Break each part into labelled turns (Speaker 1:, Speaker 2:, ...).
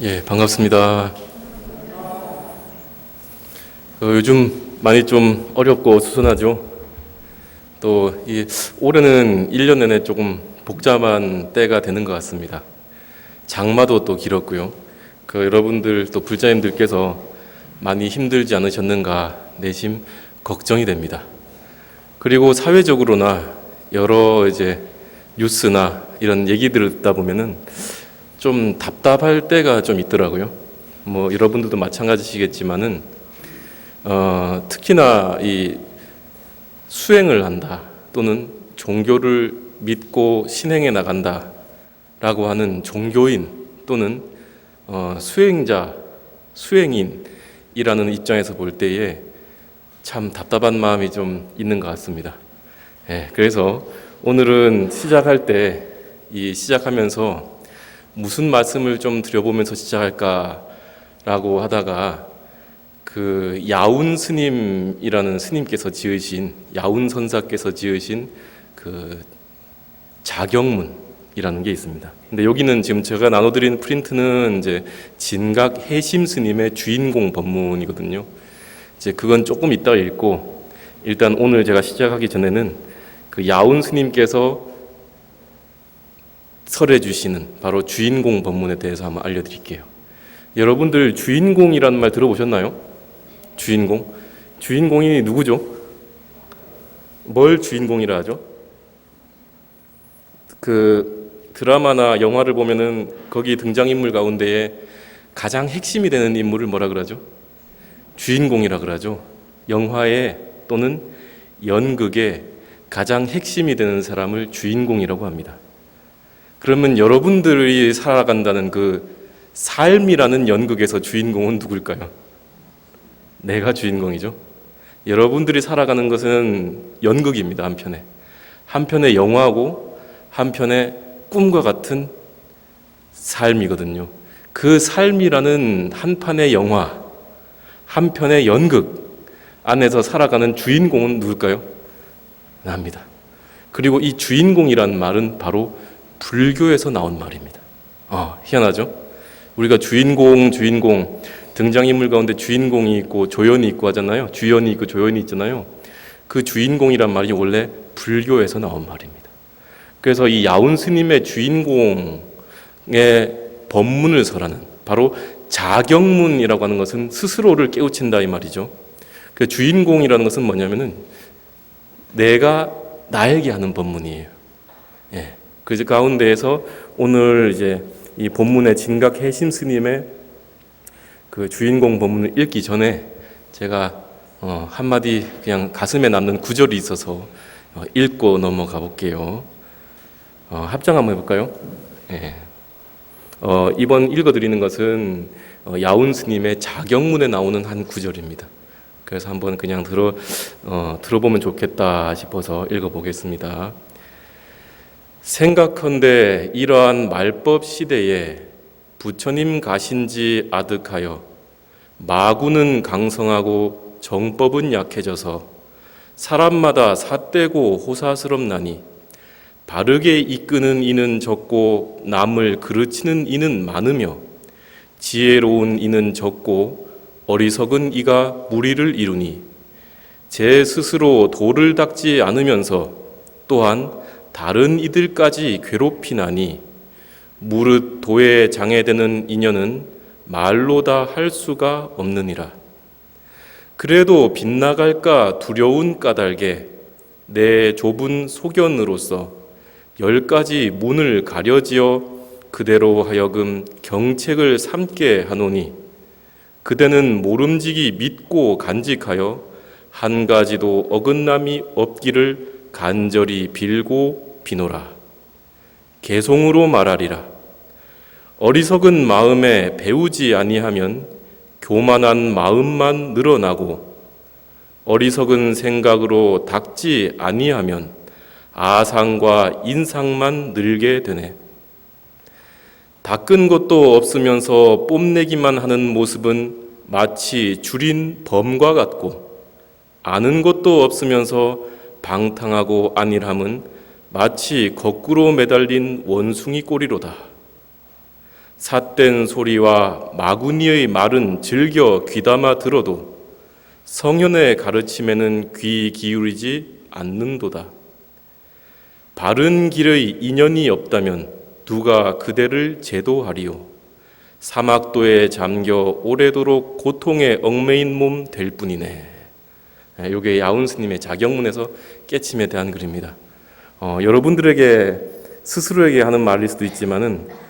Speaker 1: 예, 반갑습니다. 요즘 많이 좀 어렵고 수선하죠. 또 올해는 1년 내내 조금 복잡한 때가 되는 것 같습니다. 장마도 또 길었고요. 여러분들 또 불자님들께서 많이 힘들지 않으셨는가 내심 걱정이 됩니다. 그리고 사회적으로나 여러 뉴스나 이런 얘기들을 듣다 보면은 좀 답답할 때가 좀 있더라고요. 여러분들도 마찬가지시겠지만은 특히나 이 수행을 한다 또는 종교를 믿고 신행해 나간다라고 하는 종교인 또는 수행자, 수행인이라는 입장에서 볼 때에 참 답답한 마음이 좀 있는 것 같습니다. 그래서 오늘은 시작할 때 시작하면서 무슨 말씀을 좀 드려보면서 시작할까라고 하다가 야운 스님이라는 스님께서 지으신, 야운 선사께서 지으신 자경문이라는 게 있습니다. 근데 여기는 지금 제가 나눠드린 프린트는 진각 해심 스님의 주인공 법문이거든요. 그건 조금 이따가 읽고, 일단 오늘 제가 시작하기 전에는 야운 스님께서 설해 주시는 바로 주인공 법문에 대해서 한번 알려드릴게요. 여러분들 주인공이라는 말 들어보셨나요? 주인공? 주인공이 누구죠? 뭘 주인공이라 하죠? 드라마나 영화를 보면은 거기 등장인물 가운데에 가장 핵심이 되는 인물을 뭐라 그러죠? 주인공이라 그러죠. 영화에 또는 연극에 가장 핵심이 되는 사람을 주인공이라고 합니다. 그러면 여러분들이 살아간다는 삶이라는 연극에서 주인공은 누굴까요? 내가 주인공이죠. 여러분들이 살아가는 것은 연극입니다. 한편의 영화고 한편의 꿈과 같은 삶이거든요. 그 삶이라는 한 판의 영화, 한 편의 연극 안에서 살아가는 주인공은 누굴까요? 나입니다. 그리고 이 주인공이란 말은 바로 불교에서 나온 말입니다. 희한하죠? 우리가 주인공 등장인물 가운데 주인공이 있고 조연이 있고 하잖아요. 주연이 있고 조연이 있잖아요. 그 주인공이란 말이 원래 불교에서 나온 말입니다. 그래서 이 야운 스님의 주인공의 법문을 설하는 바로 자경문이라고 하는 것은 스스로를 깨우친다 이 말이죠. 그 주인공이라는 것은 뭐냐면은 내가 나에게 하는 법문이에요. 그 가운데에서 오늘 이 본문의 진각 해심 스님의 주인공 법문을 읽기 전에 제가 한마디 그냥 가슴에 남는 구절이 있어서 읽고 넘어가 볼게요. 합장 한번 해볼까요? 이번 읽어드리는 것은 야운 스님의 자경문에 나오는 한 구절입니다. 그래서 한번 그냥 들어보면 좋겠다 싶어서 읽어보겠습니다. 생각컨대 이러한 말법 시대에 부처님 가신지 아득하여 마구는 강성하고 정법은 약해져서 사람마다 삿되고 호사스럽나니 바르게 이끄는 이는 적고 남을 그르치는 이는 많으며 지혜로운 이는 적고 어리석은 이가 무리를 이루니 제 스스로 도를 닦지 않으면서 또한 다른 이들까지 괴롭히나니 무릇 도에 장애되는 인연은 말로 다 할 수가 없느니라. 그래도 빗나갈까 두려운 까닭에 내 좁은 소견으로서 10가지 문을 가려지어 그대로 하여금 경책을 삼게 하노니 그대는 모름지기 믿고 간직하여 한 가지도 어긋남이 없기를 간절히 빌고 비노라. 개송으로 말하리라. 어리석은 마음에 배우지 아니하면 교만한 마음만 늘어나고 어리석은 생각으로 닦지 아니하면 아상과 인상만 늘게 되네. 닦은 것도 없으면서 뽐내기만 하는 모습은 마치 줄인 범과 같고 아는 것도 없으면서 방탕하고 안일함은 마치 거꾸로 매달린 원숭이 꼬리로다. 삿된 소리와 마구니의 말은 즐겨 귀담아 들어도 성현의 가르침에는 귀 기울이지 않는도다. 바른 길의 인연이 없다면 누가 그대를 제도하리요. 사막도에 잠겨 오래도록 고통에 얽매인 몸 될 뿐이네. 이게 야운 스님의 자경문에서 깨침에 대한 글입니다. 여러분들에게 스스로에게 하는 말일 수도 있지만은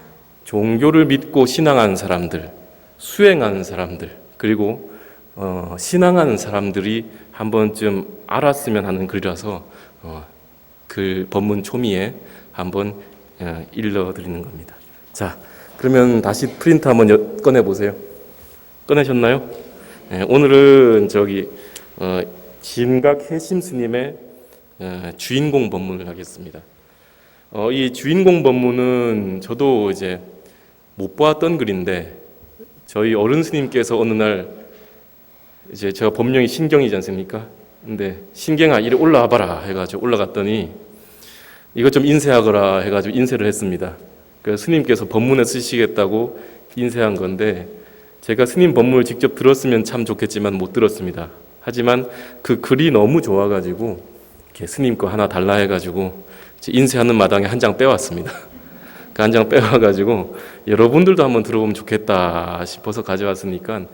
Speaker 1: 종교를 믿고 신앙한 사람들, 수행하는 사람들, 그리고 신앙하는 사람들이 한 번쯤 알았으면 하는 글이라서 그 본문 초미에 한번 읽어드리는 겁니다. 자, 그러면 다시 프린트 한번 꺼내 보세요. 꺼내셨나요? 오늘은 진각해심 스님의 주인공 법문을 하겠습니다. 이 주인공 법문은 저도 이제 못 보았던 글인데 저희 어른 스님께서 어느 날 이제 제가 법명이 신경이지 않습니까? 근데 신경아 이리 올라와 봐라 해가지고 올라갔더니 이것 좀 인쇄하거라 해가지고 인쇄를 했습니다. 그래서 스님께서 법문에 쓰시겠다고 인쇄한 건데 제가 스님 법문을 직접 들었으면 참 좋겠지만 못 들었습니다. 하지만 그 글이 너무 좋아가지고 이렇게 스님 거 하나 달라 해가지고 인쇄하는 마당에 한 장 빼왔습니다. 그 한 장 빼와가지고 여러분들도 한번 들어보면 좋겠다 싶어서 가져왔으니까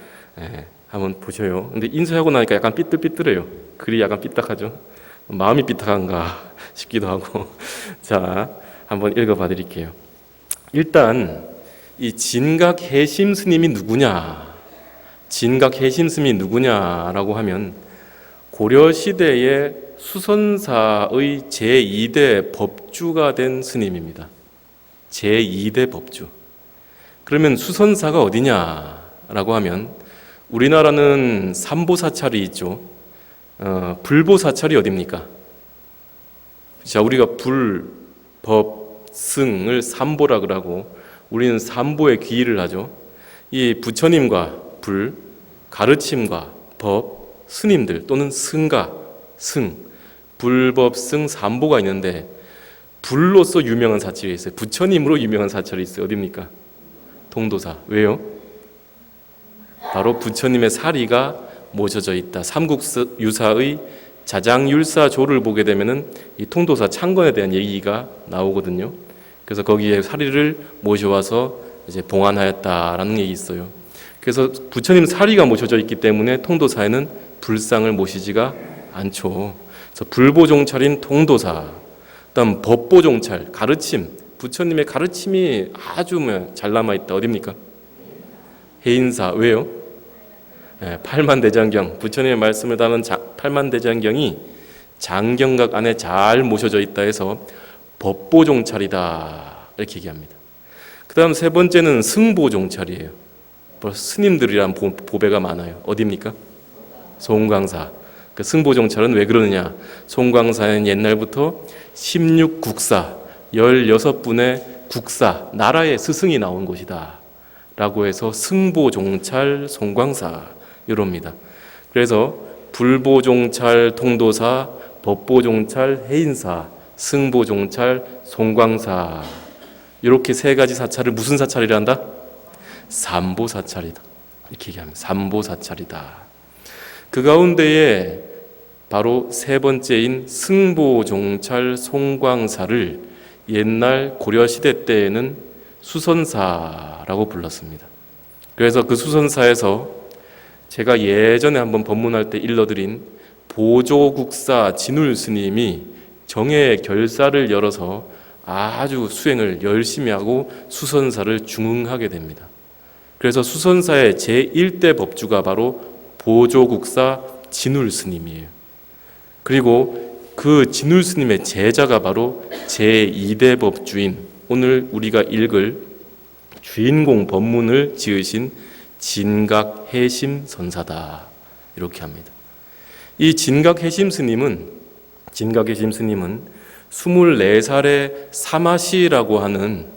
Speaker 1: 한번 보셔요. 근데 인쇄하고 나니까 약간 삐뚤삐뚤해요. 글이 약간 삐딱하죠. 마음이 삐딱한가 싶기도 하고. 자, 한번 읽어봐 드릴게요. 일단 이 진각해심 스님이 누구냐? 진각해심 스님이 누구냐라고 하면 고려시대의 수선사의 제2대 법주가 된 스님입니다. 제2대 법주. 그러면 수선사가 어디냐라고 하면 우리나라는 삼보사찰이 있죠. 불보사찰이 어디입니까? 자, 우리가 불, 법, 승을 삼보라 그러고 우리는 삼보에 귀의를 하죠. 이 부처님과 불, 가르침과 법, 스님들 또는 승가, 승, 불법, 승, 삼보가 있는데 불로서 유명한 사찰이 있어요. 부처님으로 유명한 사찰이 있어요. 어디입니까? 통도사. 왜요? 바로 부처님의 사리가 모셔져 있다. 삼국유사의 자장율사조를 보게 되면은 이 통도사 창건에 대한 얘기가 나오거든요. 그래서 거기에 사리를 모셔와서 이제 봉안하였다라는 얘기 있어요. 그래서 부처님 사리가 모셔져 있기 때문에 통도사에는 불상을 모시지가 않죠. 그래서 불보종찰인 통도사, 그다음 법보종찰, 가르침, 부처님의 가르침이 아주 잘 남아 있다. 어디입니까? 해인사. 왜요? 팔만대장경, 부처님의 말씀을 담은 팔만대장경이 장경각 안에 잘 모셔져 있다 해서 법보종찰이다 이렇게 얘기합니다. 그 다음 세 번째는 승보종찰이에요. 스님들이란 보배가 많아요. 어디입니까? 송광사. 그 승보종찰은 왜 그러느냐? 송광사는 옛날부터 16국사, 16분의 국사, 나라의 스승이 나온 곳이다 라고 해서 승보종찰, 송광사 이럽니다. 그래서 불보종찰, 통도사, 법보종찰, 해인사, 승보종찰, 송광사 이렇게 세 가지 사찰을 무슨 사찰이라 한다? 삼보사찰이다. 이렇게 얘기합니다. 삼보사찰이다. 그 가운데에 바로 세 번째인 승보종찰, 송광사를 옛날 고려시대 때에는 수선사라고 불렀습니다. 그래서 그 수선사에서 제가 예전에 한번 법문할 때 일러드린 보조국사 진울 스님이 정의 결사를 열어서 아주 수행을 열심히 하고 수선사를 중흥하게 됩니다. 그래서 수선사의 제1대 법주가 바로 보조국사 진울 스님이에요. 그리고 그 진울 스님의 제자가 바로 제2대 법주인 오늘 우리가 읽을 주인공 법문을 지으신 진각해심 선사다 이렇게 합니다. 이 진각해심 스님은 24살에 사마시라고 하는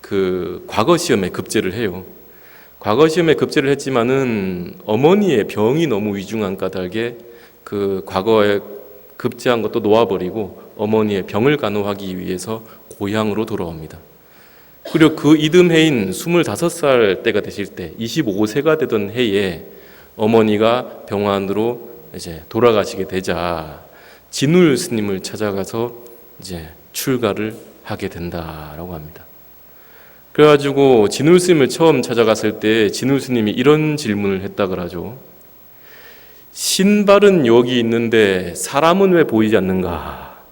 Speaker 1: 그 과거 시험에 급제를 해요. 과거 시험에 급제를 했지만은 어머니의 병이 너무 위중한 까닭에 그 과거에 급제한 것도 놓아버리고 어머니의 병을 간호하기 위해서 고향으로 돌아옵니다. 그리고 그 이듬해인 25살 때가 되실 때 25세가 되던 해에 어머니가 병환으로 이제 돌아가시게 되자 진울 스님을 찾아가서 이제 출가를 하게 된다라고 합니다. 그래가지고 진울 스님을 처음 찾아갔을 때 진울 스님이 이런 질문을 했다 그러죠. 신발은 여기 있는데 사람은 왜 보이지 않는가?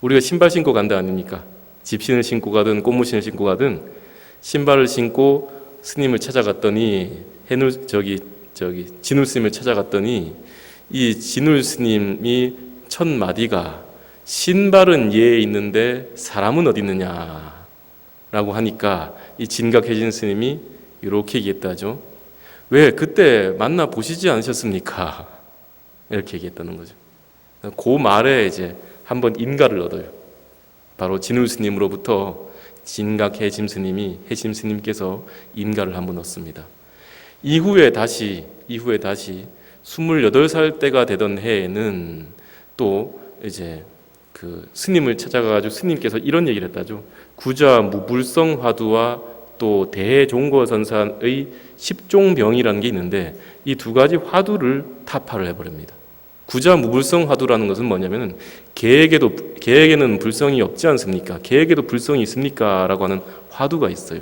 Speaker 1: 우리가 신발 신고 간다 아닙니까? 집신을 신고 가든 꽃무신을 신고 가든 신발을 신고 스님을 찾아갔더니 진울 스님을 찾아갔더니 이 진울 스님이 첫 마디가 신발은 얘에 있는데 사람은 어디 있느냐라고 하니까 이 진각해진 스님이 이렇게 얘기했다죠. 왜 그때 만나 보시지 않으셨습니까? 이렇게 얘기했다는 거죠. 그 말에 이제 한번 인가를 얻어요. 바로 진울 스님으로부터 진각해심 스님이 해심 스님께서 인가를 한번 얻습니다. 이후에 다시 28살 때가 되던 해에는 또 이제 그 스님을 찾아가가지고 스님께서 이런 얘기를 했다죠. 구자 무불성 화두와 또 대종거선산의 10종병이라는 게 있는데 이 두 가지 화두를 타파를 해버립니다. 구자 무불성 화두라는 것은 뭐냐면은 개에게는 불성이 없지 않습니까? 개에게도 불성이 있습니까? 라고 하는 화두가 있어요.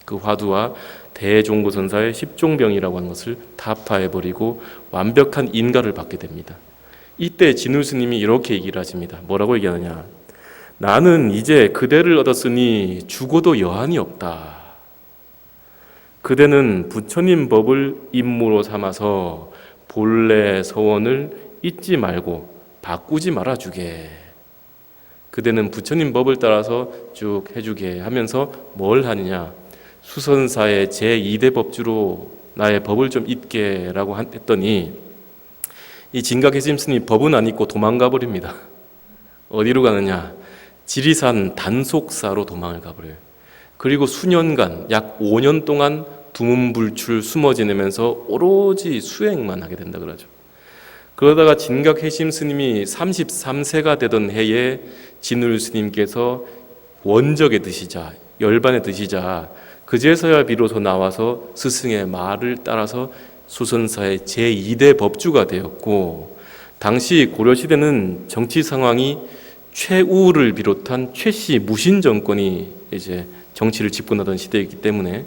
Speaker 1: 그 화두와 대종거선사의 10종병이라고 하는 것을 타파해버리고 완벽한 인가를 받게 됩니다. 이때 진울 스님이 이렇게 얘기를 하십니다. 뭐라고 얘기하느냐? 나는 이제 그대를 얻었으니 죽어도 여한이 없다. 그대는 부처님 법을 임무로 삼아서 본래 서원을 잊지 말고 바꾸지 말아주게. 그대는 부처님 법을 따라서 쭉 해주게 하면서 뭘 하느냐? 수선사의 제2대 법주로 나의 법을 좀 잊게 라고 했더니 이 진각해심 스님 법은 안 잊고 도망가 버립니다. 어디로 가느냐? 지리산 단속사로 도망을 가버려요. 그리고 수년간 약 5년 동안 두문불출 숨어 지내면서 오로지 수행만 하게 된다 그러죠. 그러다가 진각해심 스님이 33세가 되던 해에 진울 스님께서 원적에 드시자, 열반에 드시자 그제서야 비로소 나와서 스승의 말을 따라서 수선사의 제2대 법주가 되었고, 당시 고려시대는 정치 상황이 최우를 비롯한 최씨 무신 정권이 이제 정치를 집권하던 시대이기 때문에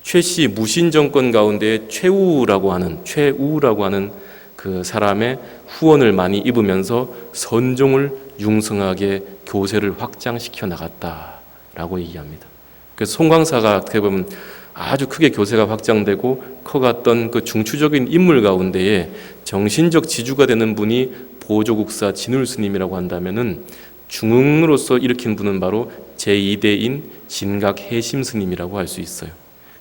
Speaker 1: 최씨 무신 정권 가운데 최우라고 하는 그 사람의 후원을 많이 입으면서 선종을 융성하게 교세를 확장시켜 나갔다라고 얘기합니다. 그래서 송광사가 어떻게 보면 아주 크게 교세가 확장되고 커갔던 그 중추적인 인물 가운데에 정신적 지주가 되는 분이 보조국사 진울 스님이라고 한다면은 중흥으로서 일으킨 분은 바로 제2대인 진각해심 스님이라고 할 수 있어요.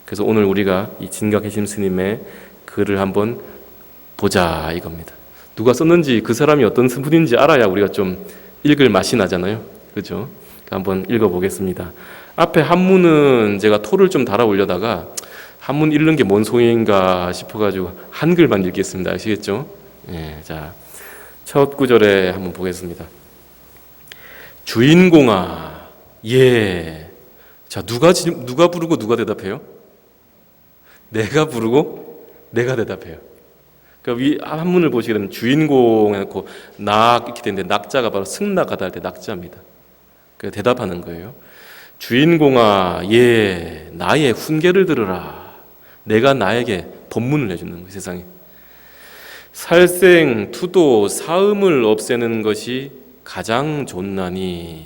Speaker 1: 그래서 오늘 우리가 이 진각해심 스님의 글을 한번 보자 이겁니다. 누가 썼는지 그 사람이 어떤 분인지 알아야 우리가 좀 읽을 맛이 나잖아요. 그렇죠? 한번 읽어보겠습니다. 앞에 한문은 제가 토를 좀 달아 올려다가 한문 읽는 게 뭔 소용인가 싶어가지고 한글만 읽겠습니다. 아시겠죠? 예, 자, 첫 구절에 한번 보겠습니다. 주인공아, 예. 자, 누가 부르고 누가 대답해요? 내가 부르고 내가 대답해요. 그러니까 위 한문을 보시게 되면 주인공 해놓고 낙 이렇게 되는데 낙자가 바로 승낙하다 할 때 낙자입니다. 그 대답하는 거예요. 주인공아, 예, 나의 훈계를 들으라. 내가 나에게 법문을 해주는 거예요, 세상에. 살생, 투도, 사음을 없애는 것이 가장 좋나니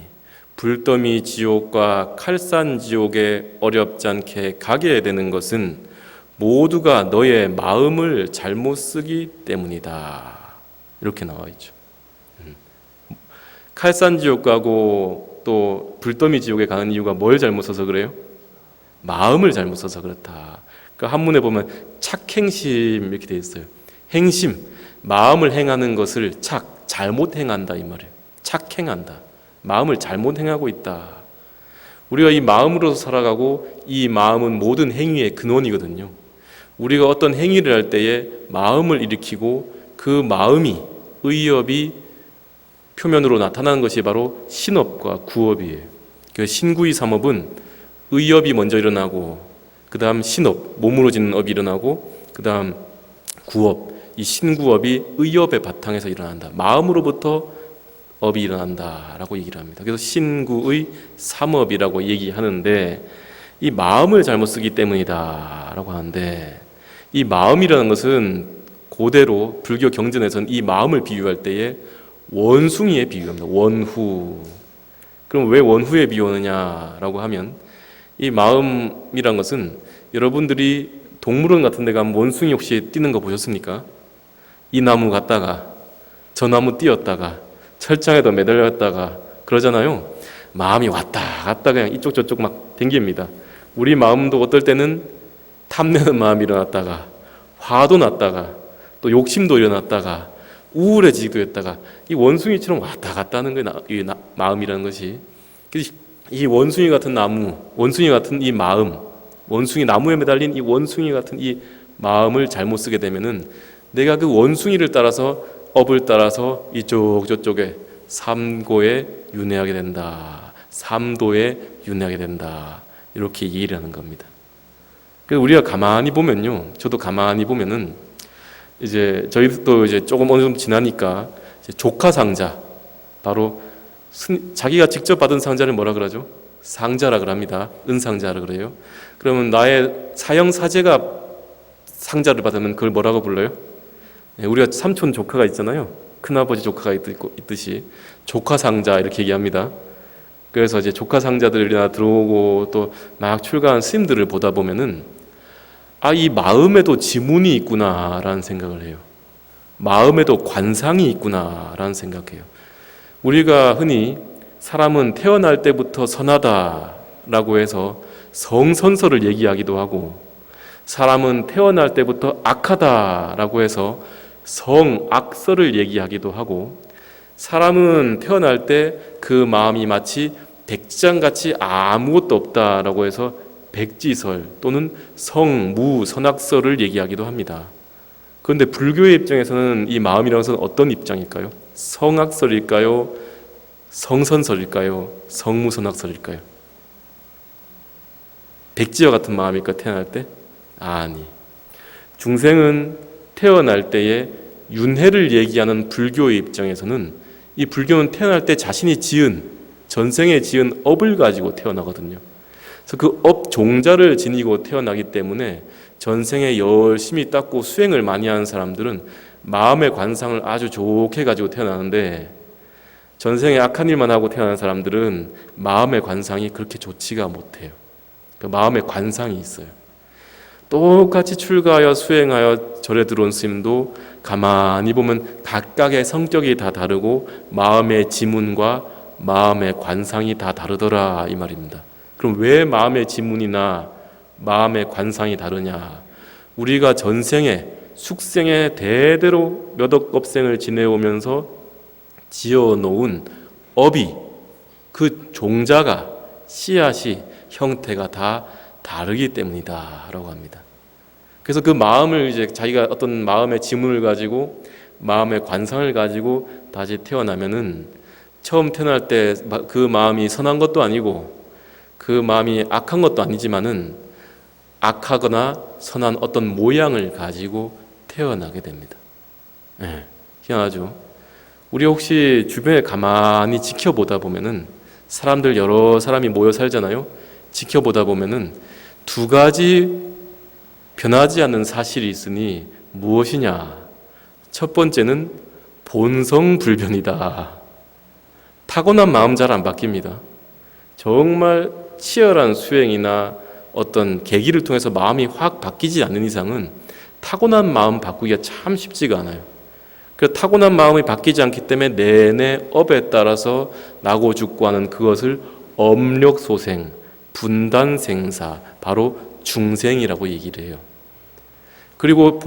Speaker 1: 불더미 지옥과 칼산 지옥에 어렵지 않게 가게 되는 것은 모두가 너의 마음을 잘못 쓰기 때문이다. 이렇게 나와 있죠. 칼산 지옥 가고 또 불더미 지옥에 가는 이유가 뭘 잘못 써서 그래요? 마음을 잘못 써서 그렇다. 그 한문에 보면 착행심 이렇게 되어 있어요. 행심, 마음을 행하는 것을 잘못 행한다 이 말이에요. 착행한다. 마음을 잘못 행하고 있다. 우리가 이 마음으로 살아가고 이 마음은 모든 행위의 근원이거든요. 우리가 어떤 행위를 할 때에 마음을 일으키고 그 마음이 의업이 표면으로 나타나는 것이 바로 신업과 구업이에요. 그 신구이 삼업은 의업이 먼저 일어나고, 그 다음 신업, 몸으로 짓는 업이 일어나고, 그 다음 구업, 이 신구업이 의업의 바탕에서 일어난다. 마음으로부터 업이 일어난다라고 얘기를 합니다. 그래서 신구의 삼업이라고 얘기하는데, 이 마음을 잘못 쓰기 때문이다라고 하는데, 이 마음이라는 것은 고대로 불교 경전에서는 이 마음을 비유할 때에 원숭이에 비유합니다. 원후. 그럼 왜 원후에 비유하느냐라고 하면, 이 마음이란 것은 여러분들이 동물원 같은 데 가면 원숭이 혹시 뛰는 거 보셨습니까? 이 나무 갔다가 저 나무 뛰었다가 철장에도 매달렸다가 그러잖아요. 마음이 왔다 갔다 그냥 이쪽 저쪽 막 댕깁니다. 우리 마음도 어떨 때는 탐내는 마음이 일어났다가 화도 났다가 또 욕심도 일어났다가 우울해지기도 했다가 이 원숭이처럼 왔다 갔다 하는 게 마음이라는 것이. 이 원숭이 같은 나무, 원숭이 같은 이 마음, 원숭이 나무에 매달린 이 원숭이 같은 이 마음을 잘못 쓰게 되면은 내가 그 원숭이를 따라서 업을 따라서 이쪽 저쪽에 삼고에 윤회하게 된다. 삼도에 윤회하게 된다. 이렇게 얘기를 하는 겁니다. 그래서 우리가 가만히 보면요, 저도 가만히 보면은 이제 저희도 이제 조금 어느 정도 지나니까 이제 조카상자, 바로 자기가 직접 받은 상자를 뭐라 그러죠? 상자라 그럽니다. 은상자라 그래요. 그러면 나의 사형 사제가 상자를 받으면 그걸 뭐라고 불러요? 우리가 삼촌 조카가 있잖아요. 큰아버지 조카가 있듯이 조카상자 이렇게 얘기합니다. 그래서 이제 조카상자들이 들어오고 또 막 출가한 스님들을 보다 보면은 이 마음에도 지문이 있구나라는 생각을 해요. 마음에도 관상이 있구나라는 생각해요. 우리가 흔히 사람은 태어날 때부터 선하다라고 해서 성선설을 얘기하기도 하고, 사람은 태어날 때부터 악하다라고 해서 성악설을 얘기하기도 하고, 사람은 태어날 때 그 마음이 마치 백지장같이 아무것도 없다라고 해서 백지설 또는 성무선악설을 얘기하기도 합니다. 그런데 불교의 입장에서는 이 마음이라는 것은 어떤 입장일까요? 성악설일까요? 성선설일까요? 성무선악설일까요? 백지와 같은 마음일까, 태어날 때? 아니. 중생은 태어날 때에 윤회를 얘기하는 불교의 입장에서는 이 불교는 태어날 때 자신이 전생에 지은 업을 가지고 태어나거든요. 그래서 그 업 종자를 지니고 태어나기 때문에 전생에 열심히 닦고 수행을 많이 하는 사람들은 마음의 관상을 아주 좋게 가지고 태어나는데, 전생에 악한 일만 하고 태어난 사람들은 마음의 관상이 그렇게 좋지가 못해요. 그 마음의 관상이 있어요. 똑같이 출가하여 수행하여 절에 들어온 스님도 가만히 보면 각각의 성격이 다 다르고 마음의 지문과 마음의 관상이 다 다르더라 이 말입니다. 그럼 왜 마음의 지문이나 마음의 관상이 다르냐? 우리가 전생에 숙생에 대대로 몇억 업생을 지내오면서 지어놓은 업이, 그 종자가, 씨앗이, 형태가 다 다르기 때문이다 라고 합니다. 그래서 그 마음을 이제 자기가 어떤 마음의 지문을 가지고 마음의 관상을 가지고 다시 태어나면은 처음 태어날 때 그 마음이 선한 것도 아니고 그 마음이 악한 것도 아니지만은 악하거나 선한 어떤 모양을 가지고 태어나게 됩니다. 네, 희한하죠. 우리 혹시 주변에 가만히 지켜보다 보면은 사람들 여러 사람이 모여 살잖아요. 지켜보다 보면은 두 가지 변하지 않는 사실이 있으니 무엇이냐? 첫 번째는 본성불변이다. 타고난 마음 잘 안 바뀝니다. 정말 치열한 수행이나 어떤 계기를 통해서 마음이 확 바뀌지 않는 이상은 타고난 마음 바꾸기가 참 쉽지가 않아요. 그 타고난 마음이 바뀌지 않기 때문에 내내 업에 따라서 나고 죽고 하는 그것을 업력소생, 분단생사, 바로 중생이라고 얘기를 해요. 그리고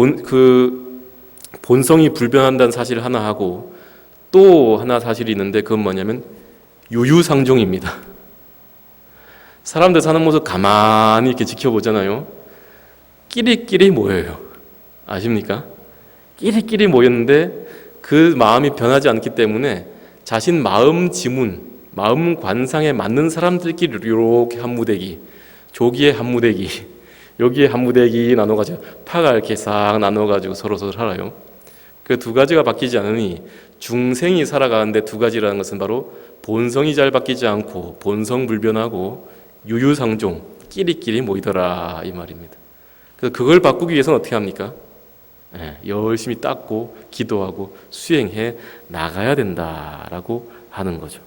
Speaker 1: 본성이 불변한다는 사실을 하나 하고 또 하나 사실이 있는데 그건 뭐냐면 유유상종입니다. 사람들 사는 모습 가만히 이렇게 지켜보잖아요. 끼리끼리 모여요. 아십니까? 끼리끼리 모였는데 그 마음이 변하지 않기 때문에 자신 마음 지문, 마음 관상에 맞는 사람들끼리 이렇게 한 무대기, 조기에 한 무대기, 여기에 한 무대기 나눠가지고 파가 이렇게 싹 나눠가지고 서로 살아요. 그 두 가지가 바뀌지 않으니 중생이 살아가는데 두 가지라는 것은 바로 본성이 잘 바뀌지 않고 본성 불변하고 유유상종 끼리끼리 모이더라 이 말입니다. 그래서 그걸 바꾸기 위해서는 어떻게 합니까? 열심히 닦고 기도하고 수행해 나가야 된다라고 하는 거죠.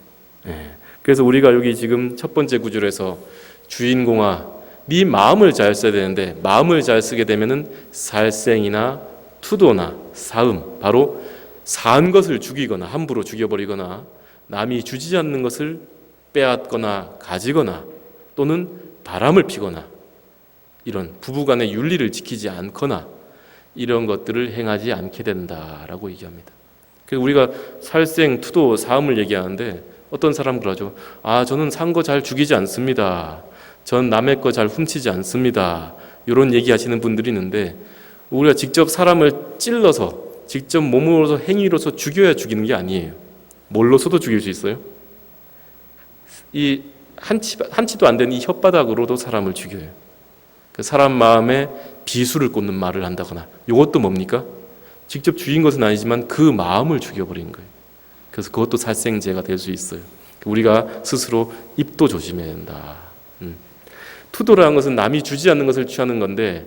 Speaker 1: 그래서 우리가 여기 지금 첫 번째 구절에서 주인공아 네 마음을 잘 써야 되는데 마음을 잘 쓰게 되면은 살생이나 투도나 사음, 바로 산 것을 죽이거나 함부로 죽여버리거나 남이 주지 않는 것을 빼앗거나 가지거나 또는 바람을 피거나 이런 부부간의 윤리를 지키지 않거나 이런 것들을 행하지 않게 된다라고 얘기합니다. 그래서 우리가 살생, 투도, 사음을 얘기하는데 어떤 사람 그러죠. 저는 산 거 잘 죽이지 않습니다. 전 남의 거 잘 훔치지 않습니다. 이런 얘기하시는 분들이 있는데 우리가 직접 사람을 찔러서 직접 몸으로서 행위로서 죽여야 죽이는 게 아니에요. 뭘로서도 죽일 수 있어요. 이 한치도 안 되는 이 혓바닥으로도 사람을 죽여요. 그 사람 마음에 비수를 꽂는 말을 한다거나 이것도 뭡니까? 직접 죽인 것은 아니지만 그 마음을 죽여버리는 거예요. 그래서 그것도 살생죄가 될 수 있어요. 우리가 스스로 입도 조심해야 된다. 투도라는 것은 남이 주지 않는 것을 취하는 건데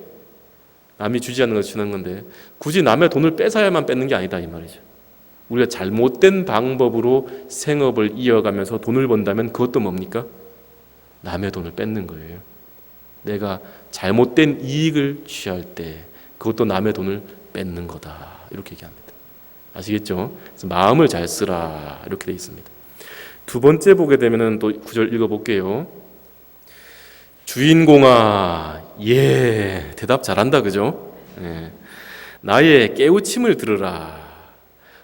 Speaker 1: 굳이 남의 돈을 뺏어야만 뺏는 게 아니다 이 말이죠. 우리가 잘못된 방법으로 생업을 이어가면서 돈을 번다면 그것도 뭡니까? 남의 돈을 뺏는 거예요. 내가 잘못된 이익을 취할 때 그것도 남의 돈을 뺏는 거다 이렇게 얘기합니다. 아시겠죠? 그래서 마음을 잘 쓰라 이렇게 되어 있습니다. 두 번째 보게 되면은 또 구절 읽어볼게요. 주인공아, 대답 잘한다, 그죠? 나의 깨우침을 들으라.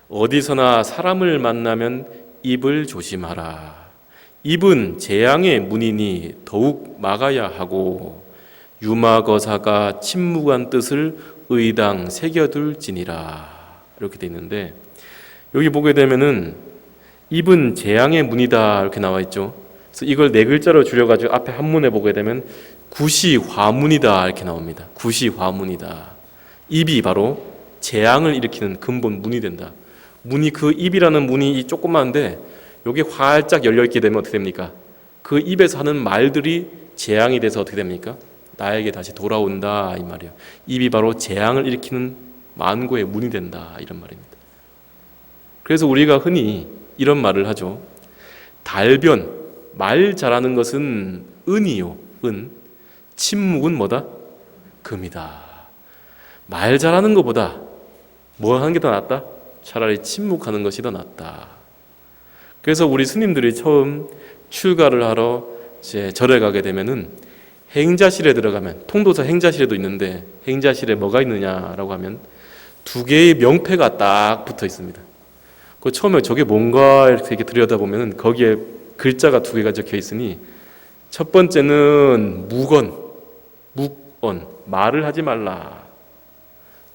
Speaker 1: 어디서나 사람을 만나면 입을 조심하라. 입은 재앙의 문이니 더욱 막아야 하고 유마거사가 침묵한 뜻을 의당 새겨둘지니라. 이렇게 돼 있는데 여기 보게 되면은 입은 재앙의 문이다 이렇게 나와 있죠. 그래서 이걸 네 글자로 줄여가지고 앞에 한문에 보게 되면 구시화문이다 이렇게 나옵니다. 구시화문이다. 입이 바로 재앙을 일으키는 근본 문이 된다. 문이 그 입이라는 문이 조그만데 여기 활짝 열려있게 되면 어떻게 됩니까? 그 입에서 하는 말들이 재앙이 돼서 어떻게 됩니까? 나에게 다시 돌아온다 이 말이에요. 입이 바로 재앙을 일으키는 만고의 문이 된다 이런 말입니다. 그래서 우리가 흔히 이런 말을 하죠. 달변, 말 잘하는 것은 은이요. 은. 침묵은 뭐다? 금이다. 말 잘하는 것보다 뭐 하는 게 더 낫다? 차라리 침묵하는 것이 더 낫다. 그래서 우리 스님들이 처음 출가를 하러 이제 절에 가게 되면은 행자실에 들어가면 통도사 행자실에도 있는데 행자실에 뭐가 있느냐라고 하면 두 개의 명패가 딱 붙어 있습니다. 그 처음에 저게 뭔가 이렇게 들여다보면 거기에 글자가 두 개가 적혀 있으니 첫 번째는 묵언, 말을 하지 말라.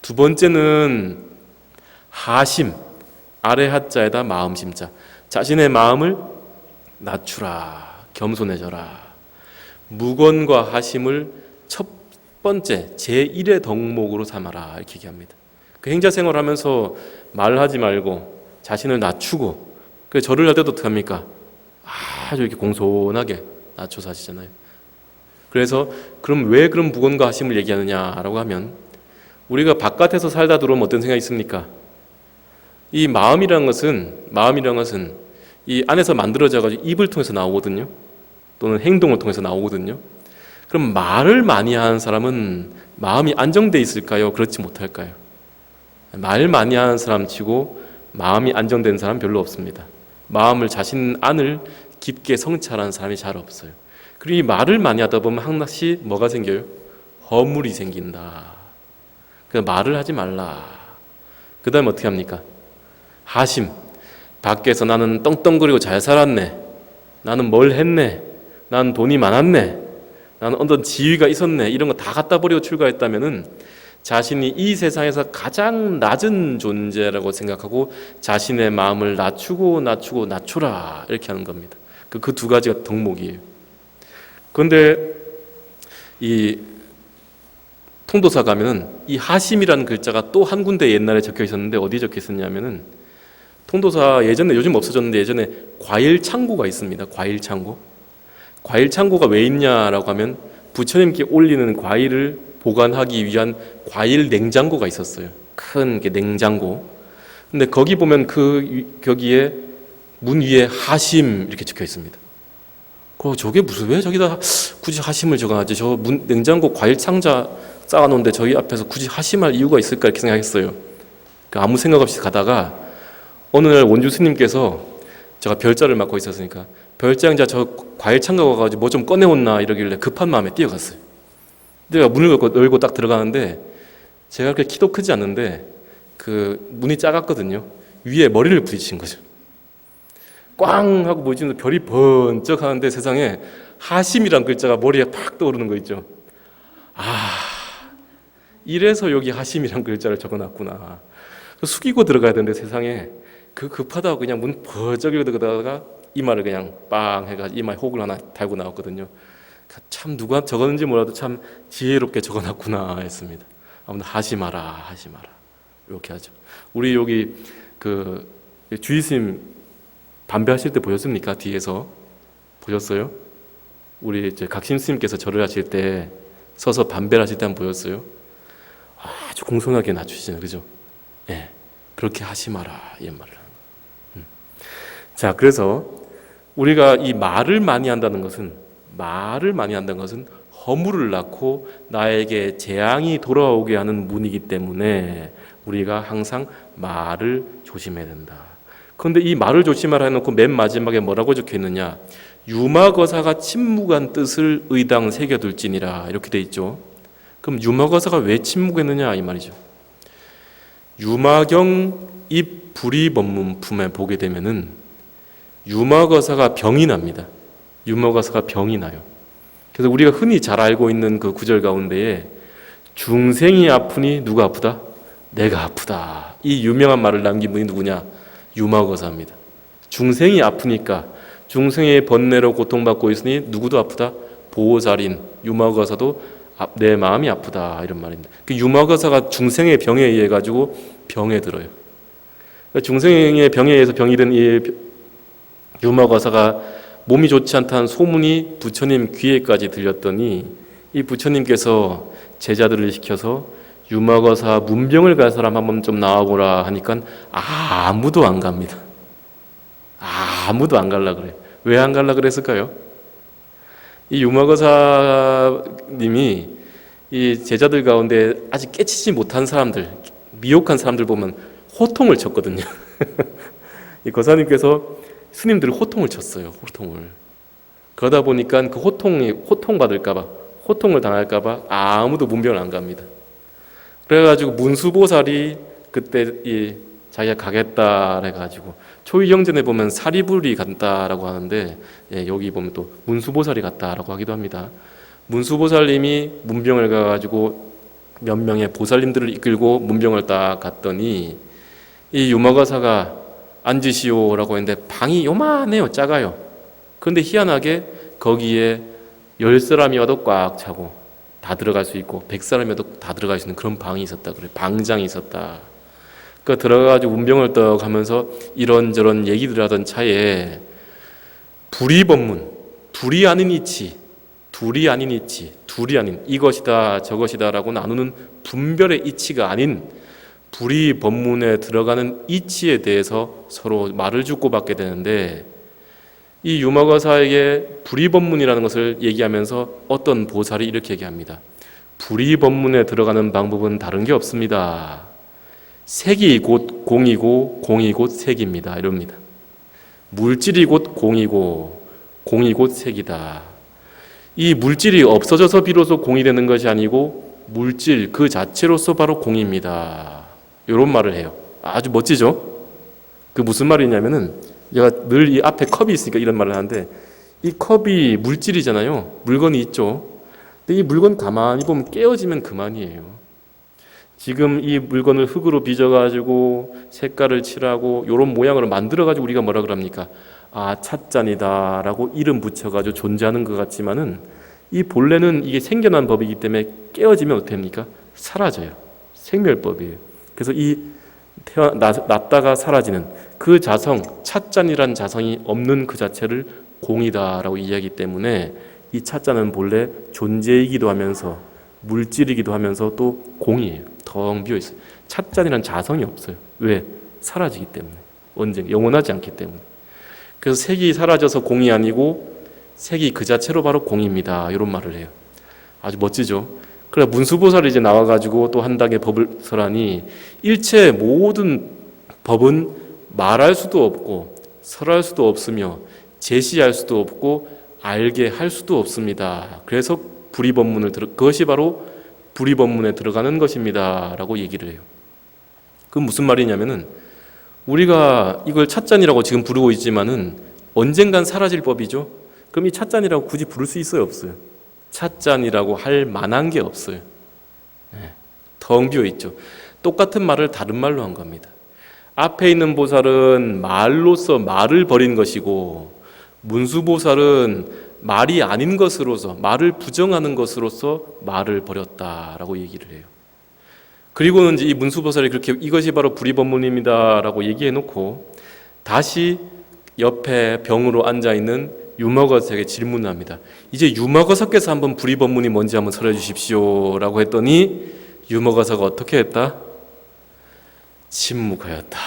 Speaker 1: 두 번째는 하심, 아래 하자에다 마음 심자. 자신의 마음을 낮추라, 겸손해져라. 묵언과 하심을 첫 번째 제1의 덕목으로 삼아라 이렇게 얘기합니다. 그 행자생활을 하면서 말하지 말고 자신을 낮추고 그 절을 할 때도 어떻게 합니까? 아주 이렇게 공손하게 낮춰서 하시잖아요. 그래서 그럼 묵언과 하심을 얘기하느냐라고 하면 우리가 바깥에서 살다 들어오면 어떤 생각이 있습니까? 이 마음이라는 것은 이 안에서 만들어져가지고 입을 통해서 나오거든요. 또는 행동을 통해서 나오거든요. 그럼 말을 많이 하는 사람은 마음이 안정돼 있을까요? 그렇지 못할까요? 말 많이 하는 사람 치고 마음이 안정된 사람 별로 없습니다. 마음을 자신 안을 깊게 성찰하는 사람이 잘 없어요. 그리고 이 말을 많이 하다 보면 하나씩 뭐가 생겨요? 허물이 생긴다. 그래서 말을 하지 말라. 그 다음에 어떻게 합니까? 하심. 밖에서 나는 떵떵거리고 잘 살았네. 나는 뭘 했네. 나는 돈이 많았네. 나는 어떤 지위가 있었네. 이런 거 다 갖다 버리고 출가했다면은 자신이 이 세상에서 가장 낮은 존재라고 생각하고 자신의 마음을 낮추라 이렇게 하는 겁니다. 그 두 가지가 덕목이에요. 그런데 이 통도사 가면은 이 하심이라는 글자가 또 한 군데 옛날에 적혀 있었는데 어디 적혀 있었냐면은 통도사 예전에 요즘 없어졌는데 예전에 과일 창고가 있습니다. 과일 창고. 과일 창고가 왜 있냐라고 하면 부처님께 올리는 과일을 보관하기 위한 과일 냉장고가 있었어요. 큰 게 냉장고. 근데 거기 보면 거기에 문 위에 하심 이렇게 적혀 있습니다. 저게 무슨 왜 저기다 굳이 하심을 적어놨지? 저 냉장고 과일 창자 쌓아놓은데 저희 앞에서 굳이 하심할 이유가 있을까 이렇게 생각했어요. 아무 생각 없이 가다가 어느 날 원주 스님께서 제가 별자를 맡고 있었으니까 별장자 저 과일 창가 가가지고 뭐 좀 꺼내온나 이러길래 급한 마음에 뛰어갔어요. 내가 문을 열고 딱 들어가는데 제가 그렇게 키도 크지 않는데 그 문이 작았거든요. 위에 머리를 부딪힌 거죠. 꽝 하고 보여주는데 별이 번쩍 하는데 세상에 하심이란 글자가 머리에 팍 떠오르는 거 있죠. 이래서 여기 하심이란 글자를 적어놨구나. 숙이고 들어가야 되는데 세상에 그 급하다고 그냥 문 번쩍 열고 들어가다가 이마를 그냥 빵 해가지고 이마에 혹을 하나 달고 나왔거든요. 참 누가 적었는지 몰라도 참 지혜롭게 적어놨구나 했습니다. 아무튼 하심하라 이렇게 하죠. 우리 여기 그 주의스님 반배하실 때 보셨습니까? 뒤에서 보셨어요? 우리 이제 각심 스님께서 절을 하실 때 서서 반배를 하실 때 한번 보였어요? 아주 공손하게 낮추시잖아요, 그죠? 예, 그렇게 하심하라 이런 말을 하는 거예요. 자, 그래서 우리가 이 말을 많이 한다는 것은 허물을 낳고 나에게 재앙이 돌아오게 하는 문이기 때문에 우리가 항상 말을 조심해야 된다. 그런데 이 말을 조심하라 해놓고 맨 마지막에 뭐라고 적혀 있느냐? 유마거사가 침묵한 뜻을 의당 새겨둘지니라 이렇게 돼 있죠. 그럼 유마거사가 왜 침묵했느냐 이 말이죠. 유마경 입 불이법문품에 보게 되면은 유마거사가 병이 납니다. 유마거사가 병이 나요. 그래서 우리가 흔히 잘 알고 있는 그 구절 가운데에 중생이 아프니 누가 아프다? 내가 아프다. 이 유명한 말을 남긴 분이 누구냐? 유마거사입니다. 중생이 아프니까 중생의 번뇌로 고통받고 있으니 누구도 아프다? 보살인 유마거사도 내 마음이 아프다 이런 말입니다. 그 유마거사가 중생의 병에 의해 가지고 병에 들어요. 중생의 병에 의해서 병이 든 이 유마거사가 몸이 좋지 않다는 소문이 부처님 귀에까지 들렸더니 이 부처님께서 제자들을 시켜서 유마거사 문병을 갈 사람 한번 좀 나와보라 하니까 아무도 안 갑니다. 아무도 안 갈라 그래요. 왜 안 갈라 그랬을까요? 이 유마거사님이 이 제자들 가운데 아직 깨치지 못한 사람들, 미혹한 사람들 보면 호통을 쳤거든요. 이 거사님께서 스님들을 호통을 쳤어요. 호통을. 그러다 보니까 그 호통받을까봐, 호통을 당할까봐 아무도 문병을 안 갑니다. 그래가지고 문수보살이 그때 자기가 가겠다 해가지고 초이경전에 보면 사리불이 간다라고 하는데 여기 보면 또 문수보살이 갔다라고 하기도 합니다. 문수보살님이 문병을 가가지고 몇 명의 보살님들을 이끌고 문병을 딱 갔더니 이 유마거사가 앉으시오라고 했는데 방이 요만해요. 작아요. 그런데 희한하게 거기에 10사람이어도 꽉 차고 다 들어갈 수 있고 100사람이어도 다 들어갈 수 있는 그런 방이 있었다 그래요. 방장이 있었다. 그러니까 들어가가지고 문병을 떡 하면서 이런저런 얘기들 하던 차에 불이법문, 둘이 아닌 이치, 둘이 아닌 이것이다 저것이다 라고 나누는 분별의 이치가 아닌 불이법문에 들어가는 이치에 대해서 서로 말을 주고받게 되는데 이 유마거사에게 불이법문이라는 것을 얘기하면서 어떤 보살이 이렇게 얘기합니다. 불이법문에 들어가는 방법은 다른 게 없습니다. 색이 곧 공이고 공이 곧 색입니다. 이럽니다. 물질이 곧 공이고 공이 곧 색이다. 이 물질이 없어져서 비로소 공이 되는 것이 아니고 물질 그 자체로서 바로 공입니다. 이런 말을 해요. 아주 멋지죠? 그 무슨 말이냐면은 제가 늘 이 앞에 컵이 있으니까 이런 말을 하는데 이 컵이 물질이잖아요. 물건이 있죠. 근데 이 물건 가만히 보면 깨어지면 그만이에요. 지금 이 물건을 흙으로 빚어가지고 색깔을 칠하고 이런 모양으로 만들어가지고 우리가 뭐라 그럽니까? 찻잔이다 라고 이름 붙여가지고 존재하는 것 같지만은 이 본래는 이게 생겨난 법이기 때문에 깨어지면 어떻게 됩니까? 사라져요. 생멸법이에요. 그래서 이 났다가 사라지는 그 자성, 찻잔이란 자성이 없는 그 자체를 공이다라고 이야기하기 때문에 이 찻잔은 본래 존재이기도 하면서 물질이기도 하면서 또 공이에요. 텅 비어 있어요. 찻잔이란 자성이 없어요. 왜? 사라지기 때문에. 언젠가 영원하지 않기 때문에. 그래서 색이 사라져서 공이 아니고 색이 그 자체로 바로 공입니다. 이런 말을 해요. 아주 멋지죠. 그래 문수보살이 이제 나와가지고 또 한 단계 법을 설하니 일체 모든 법은 말할 수도 없고 설할 수도 없으며 제시할 수도 없고 알게 할 수도 없습니다. 그래서 불의법문을 그것이 바로 불의법문에 들어가는 것입니다라고 얘기를 해요. 그건 무슨 말이냐면은 우리가 이걸 찻잔이라고 지금 부르고 있지만은 언젠간 사라질 법이죠. 그럼 이 찻잔이라고 굳이 부를 수 있어요, 없어요? 찻잔이라고 할 만한 게 없어요. 텅 비어 있죠. 똑같은 말을 다른 말로 한 겁니다. 앞에 있는 보살은 말로서 말을 버린 것이고 문수보살은 말이 아닌 것으로서 말을 부정하는 것으로서 말을 버렸다라고 얘기를 해요. 그리고는 이제 이 문수보살이 그렇게 이것이 바로 불의법문입니다라고 얘기해 놓고 다시 옆에 병으로 앉아 있는 유머거석에게 질문을 합니다. 이제 유머거석께서 한번 불의법문이 뭔지 한번 설해 주십시오라고 했더니 유머거석가 어떻게 했다? 침묵하였다.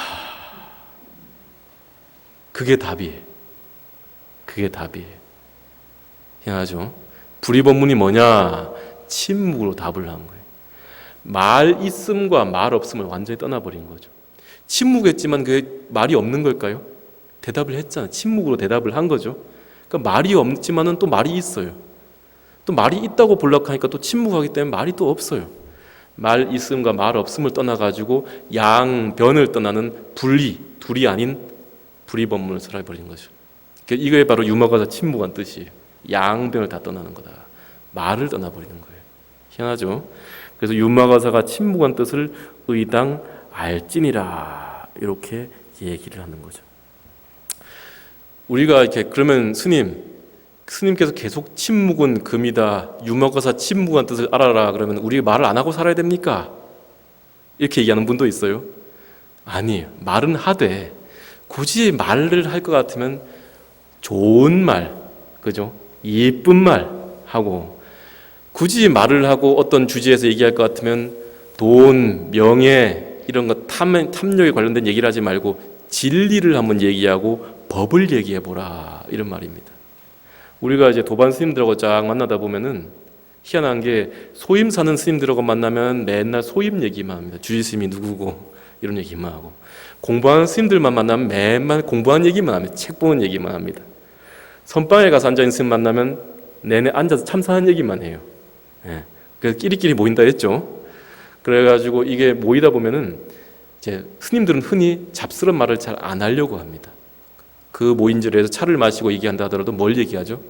Speaker 1: 그게 답이에요. 그게 답이에요. 희한하죠? 불의법문이 뭐냐? 침묵으로 답을 한 거예요. 말 있음과 말 없음을 완전히 떠나버린 거죠. 침묵했지만 그게 말이 없는 걸까요? 대답을 했잖아요. 침묵으로 대답을 한 거죠. 그러니까 말이 없지만은 또 말이 있어요. 또 말이 있다고 볼락하니까 또 침묵하기 때문에 말이 또 없어요. 말 있음과 말 없음을 떠나가지고 양변을 떠나는 분리, 둘이 아닌 불의법문을 설해버린 거죠. 그러니까 이거에 바로 유머가서 침묵한 뜻이에요. 양변을 다 떠나는 거다. 말을 떠나버리는 거예요. 희한하죠? 그래서 유머가사가 침묵한 뜻을 의당 알지니라 이렇게 얘기를 하는 거죠. 우리가 이렇게 그러면 스님께서 계속 침묵은 금이다. 유머가사 침묵한 뜻을 알아라. 그러면 우리 말을 안 하고 살아야 됩니까? 이렇게 얘기하는 분도 있어요. 아니에요. 말은 하되 굳이 말을 할 것 같으면 좋은 말, 그죠? 예쁜 말 하고 굳이 말을 하고 어떤 주제에서 얘기할 것 같으면 돈, 명예 이런 거 탐욕에 관련된 얘기를 하지 말고 진리를 한번 얘기하고 법을 얘기해 보라 이런 말입니다. 우리가 이제 도반 스님들하고 쫙 만나다 보면은 희한한 게 소임 사는 스님들하고 만나면 맨날 소임 얘기만 합니다. 주지스님이 누구고 이런 얘기만 하고 공부하는 스님들만 만나면 맨날 공부하는 얘기만 합니다. 책 보는 얘기만 합니다. 선방에 가서 앉아있는 스님 만나면 내내 앉아서 참사하는 얘기만 해요. 그래서 끼리끼리 모인다 했죠. 그래가지고 이게 모이다 보면은 이제 스님들은 흔히 잡스러운 말을 잘 안 하려고 합니다. 그 모인 자리에서 차를 마시고 얘기한다 하더라도 뭘 얘기하죠?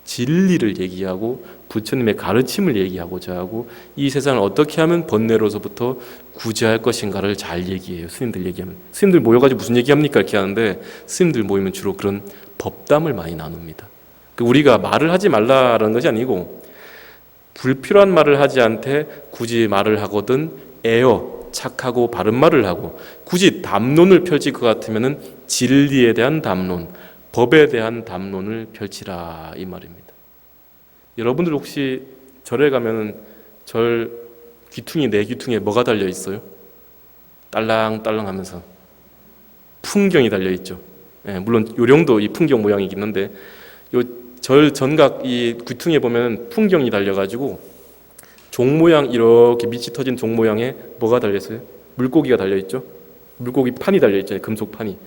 Speaker 1: 진리를 얘기하고 부처님의 가르침을 얘기하고자 하고 이 세상을 어떻게 하면 번뇌로서부터 구제할 것인가를 잘 얘기해요. 스님들 얘기하면. 스님들 모여가지고 무슨 얘기합니까? 이렇게 하는데 스님들 모이면 주로 그런 법담을 많이 나눕니다. 우리가 말을 하지 말라라는 것이 아니고 불필요한 말을 하지 않되 굳이 말을 하거든 애어 착하고 바른 말을 하고 굳이 담론을 펼칠 것 같으면은 진리에 대한 담론, 법에 대한 담론을 펼치라 이 말입니다. 여러분들 혹시 절에 가면은 절 귀퉁이 내 귀퉁이에 뭐가 달려 있어요? 딸랑딸랑 하면서 풍경이 달려 있죠. 물론 요령도 이 풍경 모양이긴 한데 요 절 전각 이 귀퉁이에 보면 풍경이 달려가지고 종 모양 이렇게 밑이 터진 종 모양에 뭐가 달렸어요? 물고기가 달려있죠. 물고기 판이 달려있잖아요. 금속 판이.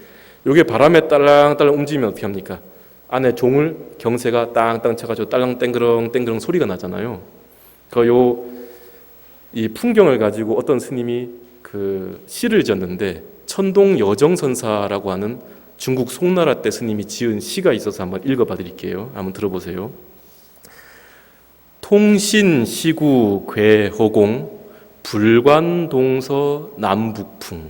Speaker 1: 이게 바람에 딸랑딸랑 움직이면 어떻게 합니까? 안에 종을 경새가 땅땅 쳐가지고 딸랑 땡그렁 땡그렁 소리가 나잖아요. 이 풍경을 가지고 어떤 스님이 그 시를 지었는데 천동 여정선사라고 하는 중국 송나라 때 스님이 지은 시가 있어서 한번 읽어봐 드릴게요. 한번 들어보세요. 통신시구 괴허공 불관동서 남북풍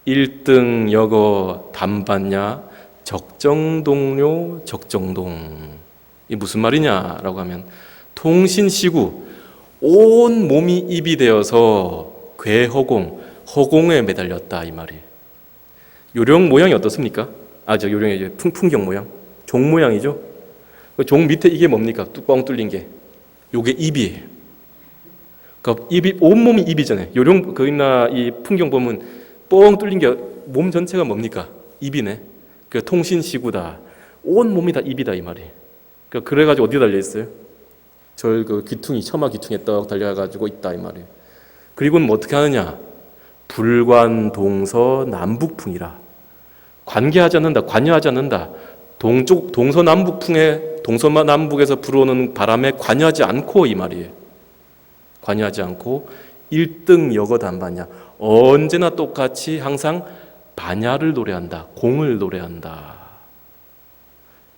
Speaker 1: 1등 여거 담반야 적정동료 적정동. 이 무슨 말이냐라고 하면 통신시구, 온 몸이 입이 되어서 괴허공, 허공에 매달렸다 이 말이에요. 요령 모양이 어떻습니까? 저 요령이 이제 풍경 모양, 종 모양이죠. 그 종 밑에 이게 뭡니까? 뚜껑 뚫린 게. 요게 입이에요. 그러니까 입이 온 몸이 입이잖아요. 요령 그나 이 풍경 보면 뻥 뚫린 게 몸 전체가 뭡니까? 입이네. 그 통신시구다. 온 몸이 다 입이다 이 말이에요. 그러니까 그래가지고 어디 달려 있어요? 그 귀퉁이 처마 귀퉁이에 떡 달려가지고 있다 이 말이에요. 그리고는 뭐 어떻게 하느냐? 불관 동서 남북풍이라. 관계하지 않는다, 관여하지 않는다. 동서남북풍에 동서남북에서 불어오는 바람에 관여하지 않고 이 말이에요. 관여하지 않고 1등 여거 단반야. 언제나 똑같이 항상 반야를 노래한다. 공을 노래한다.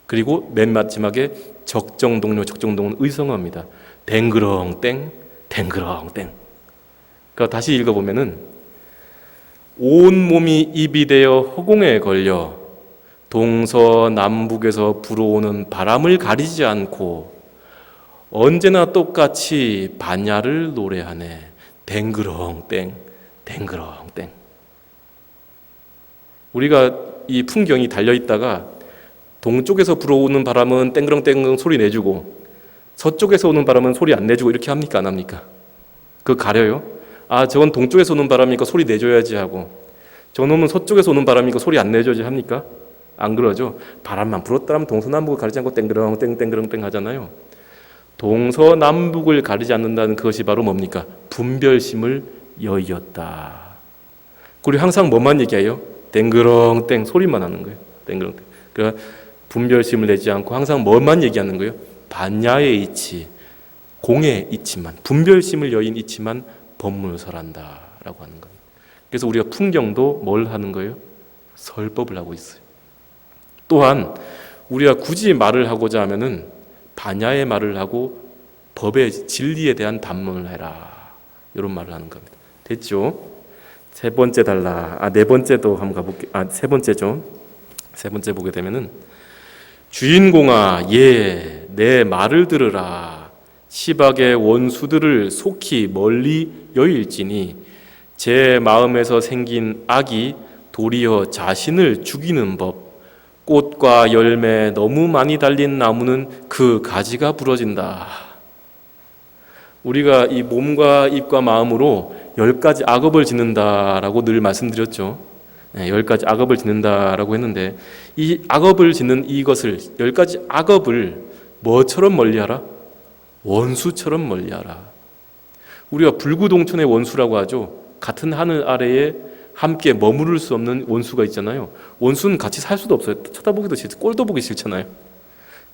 Speaker 1: 그리고 맨 마지막에 적정동료, 적정동은 의성어입니다. 댕그렁땡, 댕그렁땡. 그러니까 다시 읽어보면은 온 몸이 입이 되어 허공에 걸려 동서남북에서 불어오는 바람을 가리지 않고 언제나 똑같이 반야를 노래하네. 댕그렁땡, 댕그렁땡. 우리가 이 풍경이 달려있다가 동쪽에서 불어오는 바람은 땡그렁땡그렁 소리 내주고 서쪽에서 오는 바람은 소리 안 내주고 이렇게 합니까? 안 합니까? 그거 가려요? 저건 동쪽에서 오는 바람이니까 소리 내줘야지 하고 저놈은 서쪽에서 오는 바람이니까 소리 안 내줘야지 합니까? 안 그러죠. 바람만 불었다면 동서남북을 가리지 않고 땡그렁땡 땡그렁땡 하잖아요. 동서남북을 가리지 않는다는 그것이 바로 뭡니까? 분별심을 여의었다. 그리고 항상 뭐만 얘기해요? 땡그렁땡 소리만 하는 거예요. 땡그렁땡. 그러니까 분별심을 내지 않고 항상 뭐만 얘기하는 거예요? 반야의 이치, 공의 이치만, 분별심을 여인 이치만 법문설한다라고 하는 겁니다. 그래서 우리가 풍경도 뭘 하는 거예요? 설법을 하고 있어요. 또한 우리가 굳이 말을 하고자 하면은 반야의 말을 하고 법의 진리에 대한 반문을 해라. 이런 말을 하는 겁니다. 됐죠? 세 번째 달라. 네 번째도 한번 가볼게요. 세 번째죠. 세 번째 보게 되면은 주인공아, 내 말을 들으라. 시박의 원수들을 속히 멀리 여일지니 제 마음에서 생긴 악이 도리어 자신을 죽이는 법. 꽃과 열매 너무 많이 달린 나무는 그 가지가 부러진다. 우리가 이 몸과 입과 마음으로 10가지 악업을 짓는다라고 늘 말씀드렸죠. 10가지 악업을 짓는다라고 했는데 이 악업을 짓는 이것을 10가지 악업을 뭐처럼 멀리하라? 원수처럼 멀리하라. 우리가 불구동천의 원수라고 하죠. 같은 하늘 아래에 함께 머무를 수 없는 원수가 있잖아요. 원수는 같이 살 수도 없어요. 쳐다보기도 싫고 꼴도 보기 싫잖아요.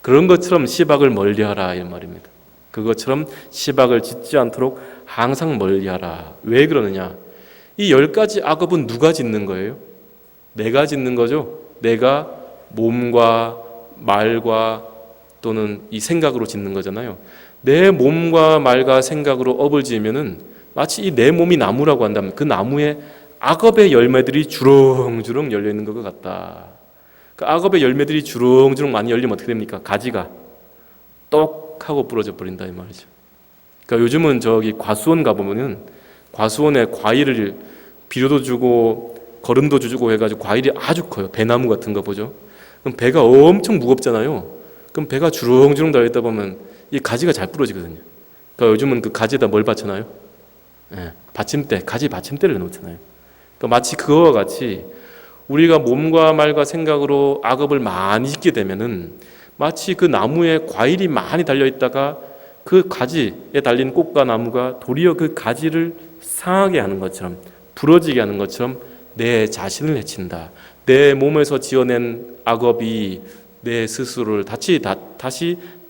Speaker 1: 그런 것처럼 시박을 멀리하라 이 말입니다. 그것처럼 시박을 짓지 않도록 항상 멀리하라. 왜 그러느냐? 이 10가지 악업은 누가 짓는 거예요? 내가 짓는 거죠. 내가 몸과 말과 또는 이 생각으로 짓는 거잖아요. 내 몸과 말과 생각으로 업을 지으면은 마치 이 내 몸이 나무라고 한다면 그 나무에 악업의 열매들이 주렁주렁 열려 있는 것 같다. 그 악업의 열매들이 주렁주렁 많이 열리면 어떻게 됩니까? 가지가 똑 하고 부러져 버린다 이 말이죠. 그러니까 요즘은 저기 과수원 가보면은 과수원에 과일을 비료도 주고 거름도 주고 해가지고 과일이 아주 커요. 배나무 같은 거 보죠. 그럼 배가 엄청 무겁잖아요. 그럼 배가 주렁주렁 달려있다 보면 이 가지가 잘 부러지거든요. 그러니까 요즘은 그 가지에다 뭘 받쳐놔요? 받침대, 가지 받침대를 놓잖아요. 그러니까 마치 그거와 같이 우리가 몸과 말과 생각으로 악업을 많이 짓게 되면은 마치 그 나무에 과일이 많이 달려있다가 그 가지에 달린 꽃과 나무가 도리어 그 가지를 상하게 하는 것처럼 부러지게 하는 것처럼 내 자신을 해친다. 내 몸에서 지어낸 악업이 내 스스로를 다시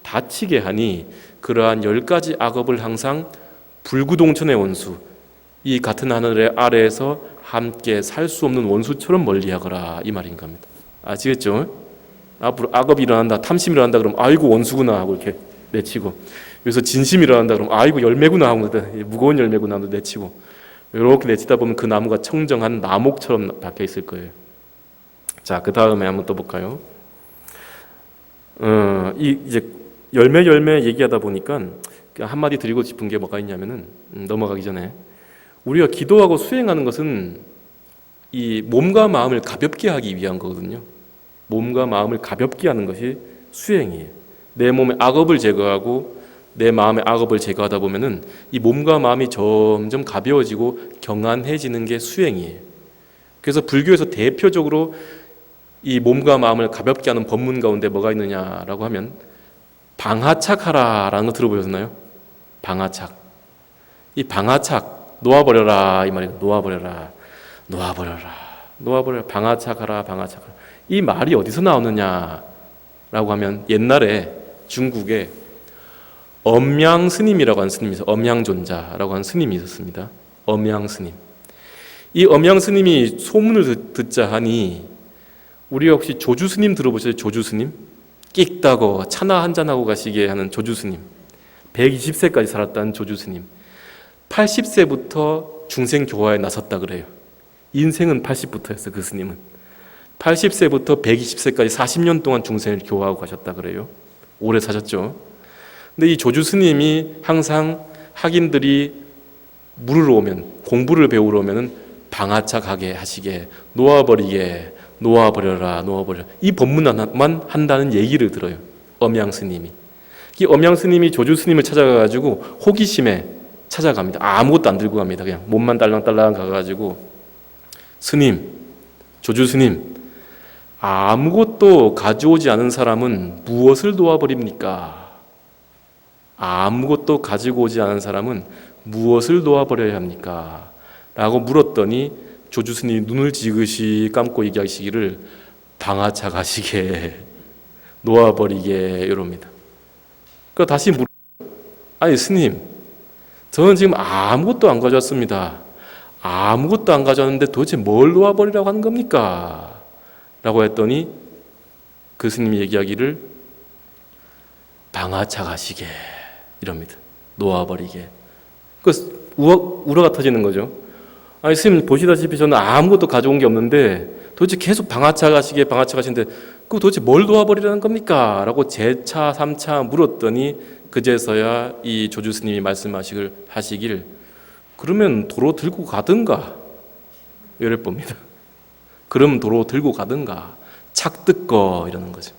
Speaker 1: 다치게 하니 그러한 10가지 악업을 항상 불구동천의 원수, 이 같은 하늘 아래에서 함께 살 수 없는 원수처럼 멀리하거라 이 말인 겁니다. 아시겠죠? 앞으로 악업이 일어난다, 탐심이 일어난다 그러면 아이고 원수구나 하고 이렇게 내치고, 여기서 진심이 일어난다 그러면 아이고 열매구나 하고 무거운 열매구나 하고 내치고, 이렇게 내치다 보면 그 나무가 청정한 나목처럼 박혀 있을 거예요. 자, 그 다음에 한번 또 볼까요? 이제 열매 얘기하다 보니까 한마디 드리고 싶은 게 뭐가 있냐면은 넘어가기 전에 우리가 기도하고 수행하는 것은 이 몸과 마음을 가볍게 하기 위한 거거든요. 몸과 마음을 가볍게 하는 것이 수행이에요. 내 몸의 악업을 제거하고 내 마음의 악업을 제거하다 보면은 이 몸과 마음이 점점 가벼워지고 경안해지는 게 수행이에요. 그래서 불교에서 대표적으로 이 몸과 마음을 가볍게 하는 법문 가운데 뭐가 있느냐라고 하면 방하착하라라는 거 들어보셨나요? 방하착. 이 방하착 놓아버려라 이 말이에요. 놓아버려라. 방하착하라. 이 말이 어디서 나오느냐라고 하면 옛날에 중국에 엄양 스님이라고 하는 스님이 있어요. 엄양존자라고 하는 스님이 있었습니다. 엄양 스님. 이 엄양 스님이 소문을 듣자 하니 우리가 혹시 조주 스님 들어보셨어요? 조주 스님? 끽다고 차나 한잔하고 가시게 하는 조주 스님. 120세까지 살았다는 조주 스님. 80세부터 중생 교화에 나섰다 그래요. 인생은 80부터였어요. 그 스님은 80세부터 120세까지 40년 동안 중생을 교화하고 가셨다 그래요. 오래 사셨죠. 근데 이 조주 스님이 항상 학인들이 물으러 오면, 공부를 배우러 오면은 방하착하게 하시게, 놓아버려라 이 법문만 한다는 얘기를 들어요. 엄양 스님이. 이 엄양 스님이 조주 스님을 찾아가가지고 호기심에 찾아갑니다. 아무것도 안 들고 갑니다. 그냥 몸만 딸랑딸랑 가가지고, 스님, 조주 스님, 아무것도 가져오지 않은 사람은 무엇을 놓아버립니까? 아무것도 가지고 오지 않은 사람은 무엇을 놓아버려야 합니까? 라고 물었더니 조주 스님이 눈을 지그시 감고 얘기하시기를 방하착하시게, 놓아버리게 이럽니다. 그러니까 다시 아니 스님, 저는 지금 아무것도 안 가져왔습니다. 아무것도 안 가져왔는데 도대체 뭘 놓아버리라고 하는 겁니까? 라고 했더니 그 스님이 얘기하기를 방하착하시게 이럽니다. 놓아버리게. 그 우러가 터지는 거죠. 아니 스님 보시다시피 저는 아무것도 가져온 게 없는데 도대체 계속 방하착하시는데 그 도대체 뭘 놓아버리라는 겁니까? 라고 재차 3차 물었더니 그제서야 이 조주 스님이 말씀하시길 그러면 도로 들고 가든가 이럴 겁니다. 그럼 도로 들고 가든가 착득거 이러는 거죠.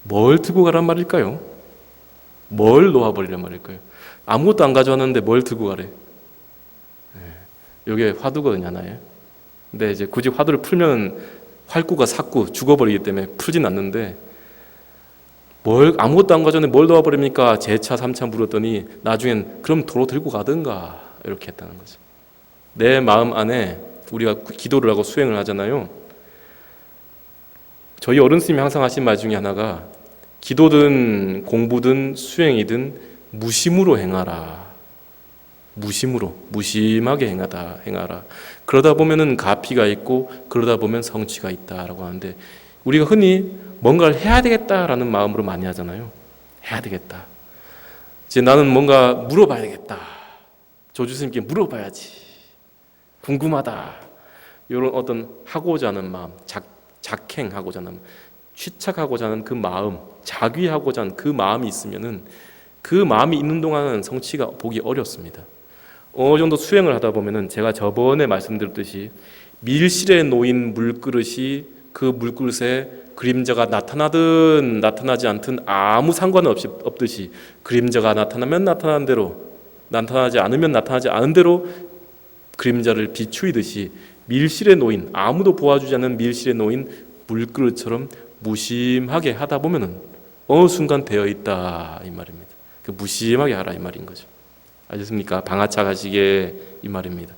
Speaker 1: 뭘 들고 가란 말일까요? 뭘 놓아버리란 말일까요? 아무것도 안 가져왔는데 뭘 들고 가래? 이게 화두거든요, 하나에. 근데 이제 굳이 화두를 풀면 활구가 삭구 죽어버리기 때문에 풀진 않는데 뭘 아무것도 안 가져왔는데 뭘 놓아버립니까? 재차 3차 물었더니 나중엔 그럼 도로 들고 가든가 이렇게 했다는 거죠. 내 마음 안에 우리가 기도를 하고 수행을 하잖아요. 저희 어른 스님이 항상 하신 말 중에 하나가 기도든 공부든 수행이든 무심으로 행하라. 무심하게 행하라. 그러다 보면은 가피가 있고 그러다 보면 성취가 있다라고 하는데 우리가 흔히 뭔가를 해야 되겠다라는 마음으로 많이 하잖아요. 해야 되겠다. 이제 나는 뭔가 물어봐야 되겠다. 조주 스님께 물어봐야지. 궁금하다. 이런 어떤 하고자 하는 마음, 작행하고자 하는 마음, 취착하고자 하는 그 마음, 자귀하고자 하는 그 마음이 있으면은 그 마음이 있는 동안은 성취가 보기 어렵습니다. 어느 정도 수행을 하다 보면은 제가 저번에 말씀드렸듯이 밀실에 놓인 물그릇이 그 물그릇에 그림자가 나타나든 나타나지 않든 아무 상관없듯이 그림자가 나타나면 나타나는 대로 나타나지 않으면 나타나지 않은 대로 그림자를 비추이듯이 밀실에 놓인 아무도 보아주지 않는 밀실에 놓인 물그릇처럼 무심하게 하다 보면은 어느 순간 되어 있다 이 말입니다. 그 무심하게 하라 이 말인 거죠. 알겠습니까? 방하착하시게 이 말입니다.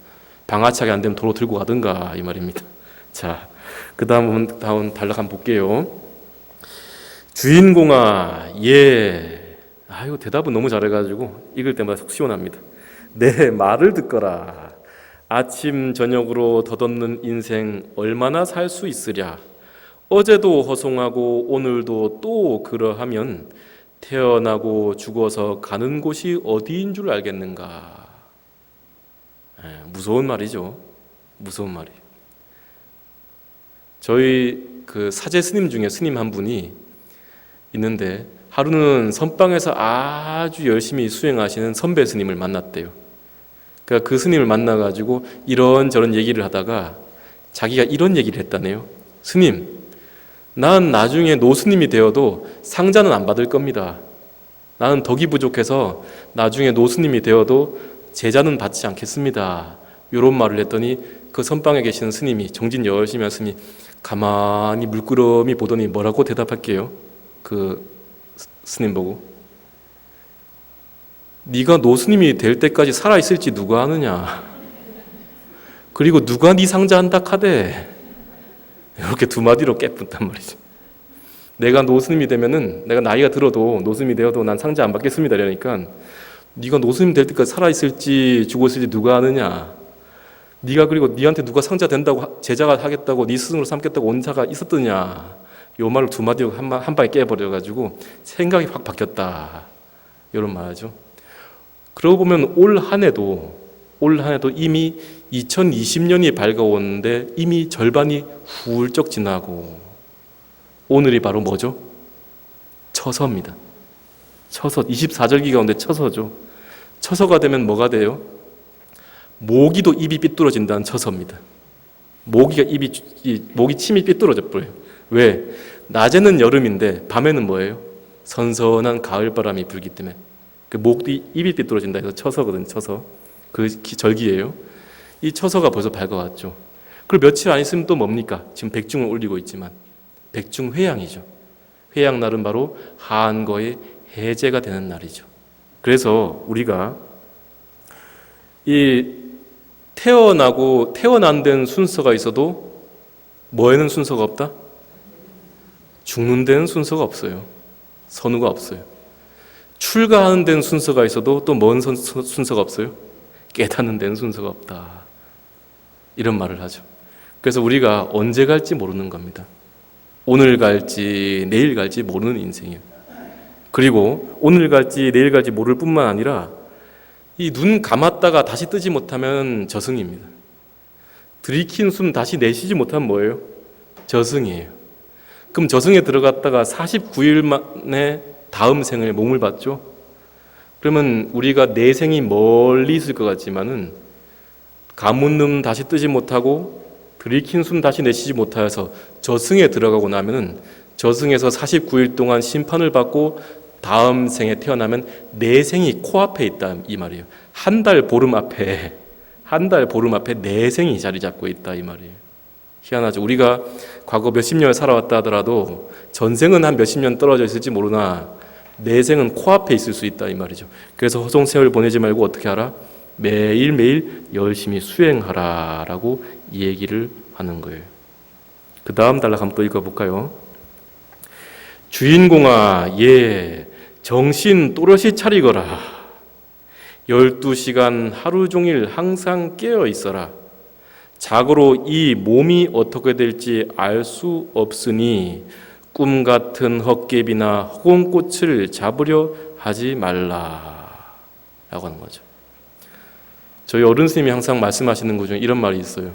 Speaker 1: 방하착이 안 되면 도로 들고 가든가 이 말입니다. 자, 그 다음 단락 한번 볼게요. 주인공아, 예. 이거 대답은 너무 잘해가지고 읽을 때마다 속 시원합니다. 내 말을 듣거라. 아침 저녁으로 덧없는 인생 얼마나 살 수 있으랴. 어제도 허송하고 오늘도 또 그러하면 태어나고 죽어서 가는 곳이 어디인 줄 알겠는가. 무서운 말이죠. 무서운 말이에요. 저희 그 사제 스님 중에 스님 한 분이 있는데 하루는 선방에서 아주 열심히 수행하시는 선배 스님을 만났대요. 그러니까 그 스님을 만나가지고 이런저런 얘기를 하다가 자기가 이런 얘기를 했다네요. 스님, 난 나중에 노스님이 되어도 상자는 안 받을 겁니다. 나는 덕이 부족해서 나중에 노스님이 되어도 제자는 받지 않겠습니다. 이런 말을 했더니 그 선방에 계시는 스님이, 정진 열심히 한 스님이 가만히 물끄러미 보더니 뭐라고 대답할게요? 그 스님 보고, 네가 노스님이 될 때까지 살아있을지 누가 아느냐, 그리고 누가 네 상자 한다 카대. 이렇게 두 마디로 깨뿐단 말이지. 내가 노스님이 되면은, 내가 나이가 들어도 노스님이 되어도 난 상자 안 받겠습니다 이러니까, 네가 노스님 될 때까지 살아있을지 죽었을지 누가 아느냐, 네가 그리고 네한테 누가 상자 된다고, 제자가 하겠다고, 네 스승으로 삼겠다고 온 자가 있었더냐. 요 말을 두 마디로 한 방에 깨버려가지고 생각이 확 바뀌었다, 이런 말하죠. 그러고 보면 올 한 해도 이미 2020년이 밝아오는데 이미 절반이 훌쩍 지나고, 오늘이 바로 뭐죠? 처서입니다. 처서, 24절기 가운데 처서죠. 처서가 되면 뭐가 돼요? 모기도 입이 삐뚤어진다는 처서입니다. 모기 침이 삐뚤어져 버려요. 왜? 낮에는 여름인데 밤에는 뭐예요? 선선한 가을바람이 불기 때문에 그 목이 입이 삐뚤어진다 해서 처서거든요. 처서. 그 절기예요. 이 처서가 벌써 밝아왔죠. 그리고 며칠 안 있으면 또 뭡니까? 지금 백중을 올리고 있지만 백중회양이죠. 회양날은 바로 한거의 해제가 되는 날이죠. 그래서 우리가 이 태어난 데는 순서가 있어도 뭐에는 순서가 없다? 죽는 데는 순서가 없어요. 선우가 없어요. 출가하는 데는 순서가 있어도 또 뭔 순서가 없어요? 깨닫는 데는 순서가 없다, 이런 말을 하죠. 그래서 우리가 언제 갈지 모르는 겁니다. 오늘 갈지 내일 갈지 모르는 인생이에요. 그리고 오늘 갈지 내일 갈지 모를 뿐만 아니라 이 눈 감았다가 다시 뜨지 못하면 저승입니다. 들이킨 숨 다시 내쉬지 못하면 뭐예요? 저승이에요. 그럼 저승에 들어갔다가 49일 만에 다음 생을 몸을 받죠. 그러면 우리가 내 생이 멀리 있을 것 같지만은 감은 눈 다시 뜨지 못하고 들이킨 숨 다시 내쉬지 못하여서 저승에 들어가고 나면은 저승에서 49일 동안 심판을 받고 다음 생에 태어나면 내 생이 코앞에 있다, 이 말이에요. 한 달 보름 앞에 내 생이 자리 잡고 있다, 이 말이에요. 희한하죠. 우리가 과거 몇십 년을 살아왔다 하더라도 전생은 한 몇십 년 떨어져 있을지 모르나 내 생은 코앞에 있을 수 있다, 이 말이죠. 그래서 허송세월 보내지 말고 어떻게 하라? 매일매일 열심히 수행하라 라고 이 얘기를 하는 거예요. 그 다음 단락 한번 또 읽어볼까요? 주인공아, 예, 정신 또렷이 차리거라. 12시간 하루 종일 항상 깨어 있어라. 자고로 이 몸이 어떻게 될지 알 수 없으니 꿈 같은 헛개비나 허공꽃을 잡으려 하지 말라 라고 하는 거죠. 저희 어른 스님이 항상 말씀하시는 것 중에 이런 말이 있어요.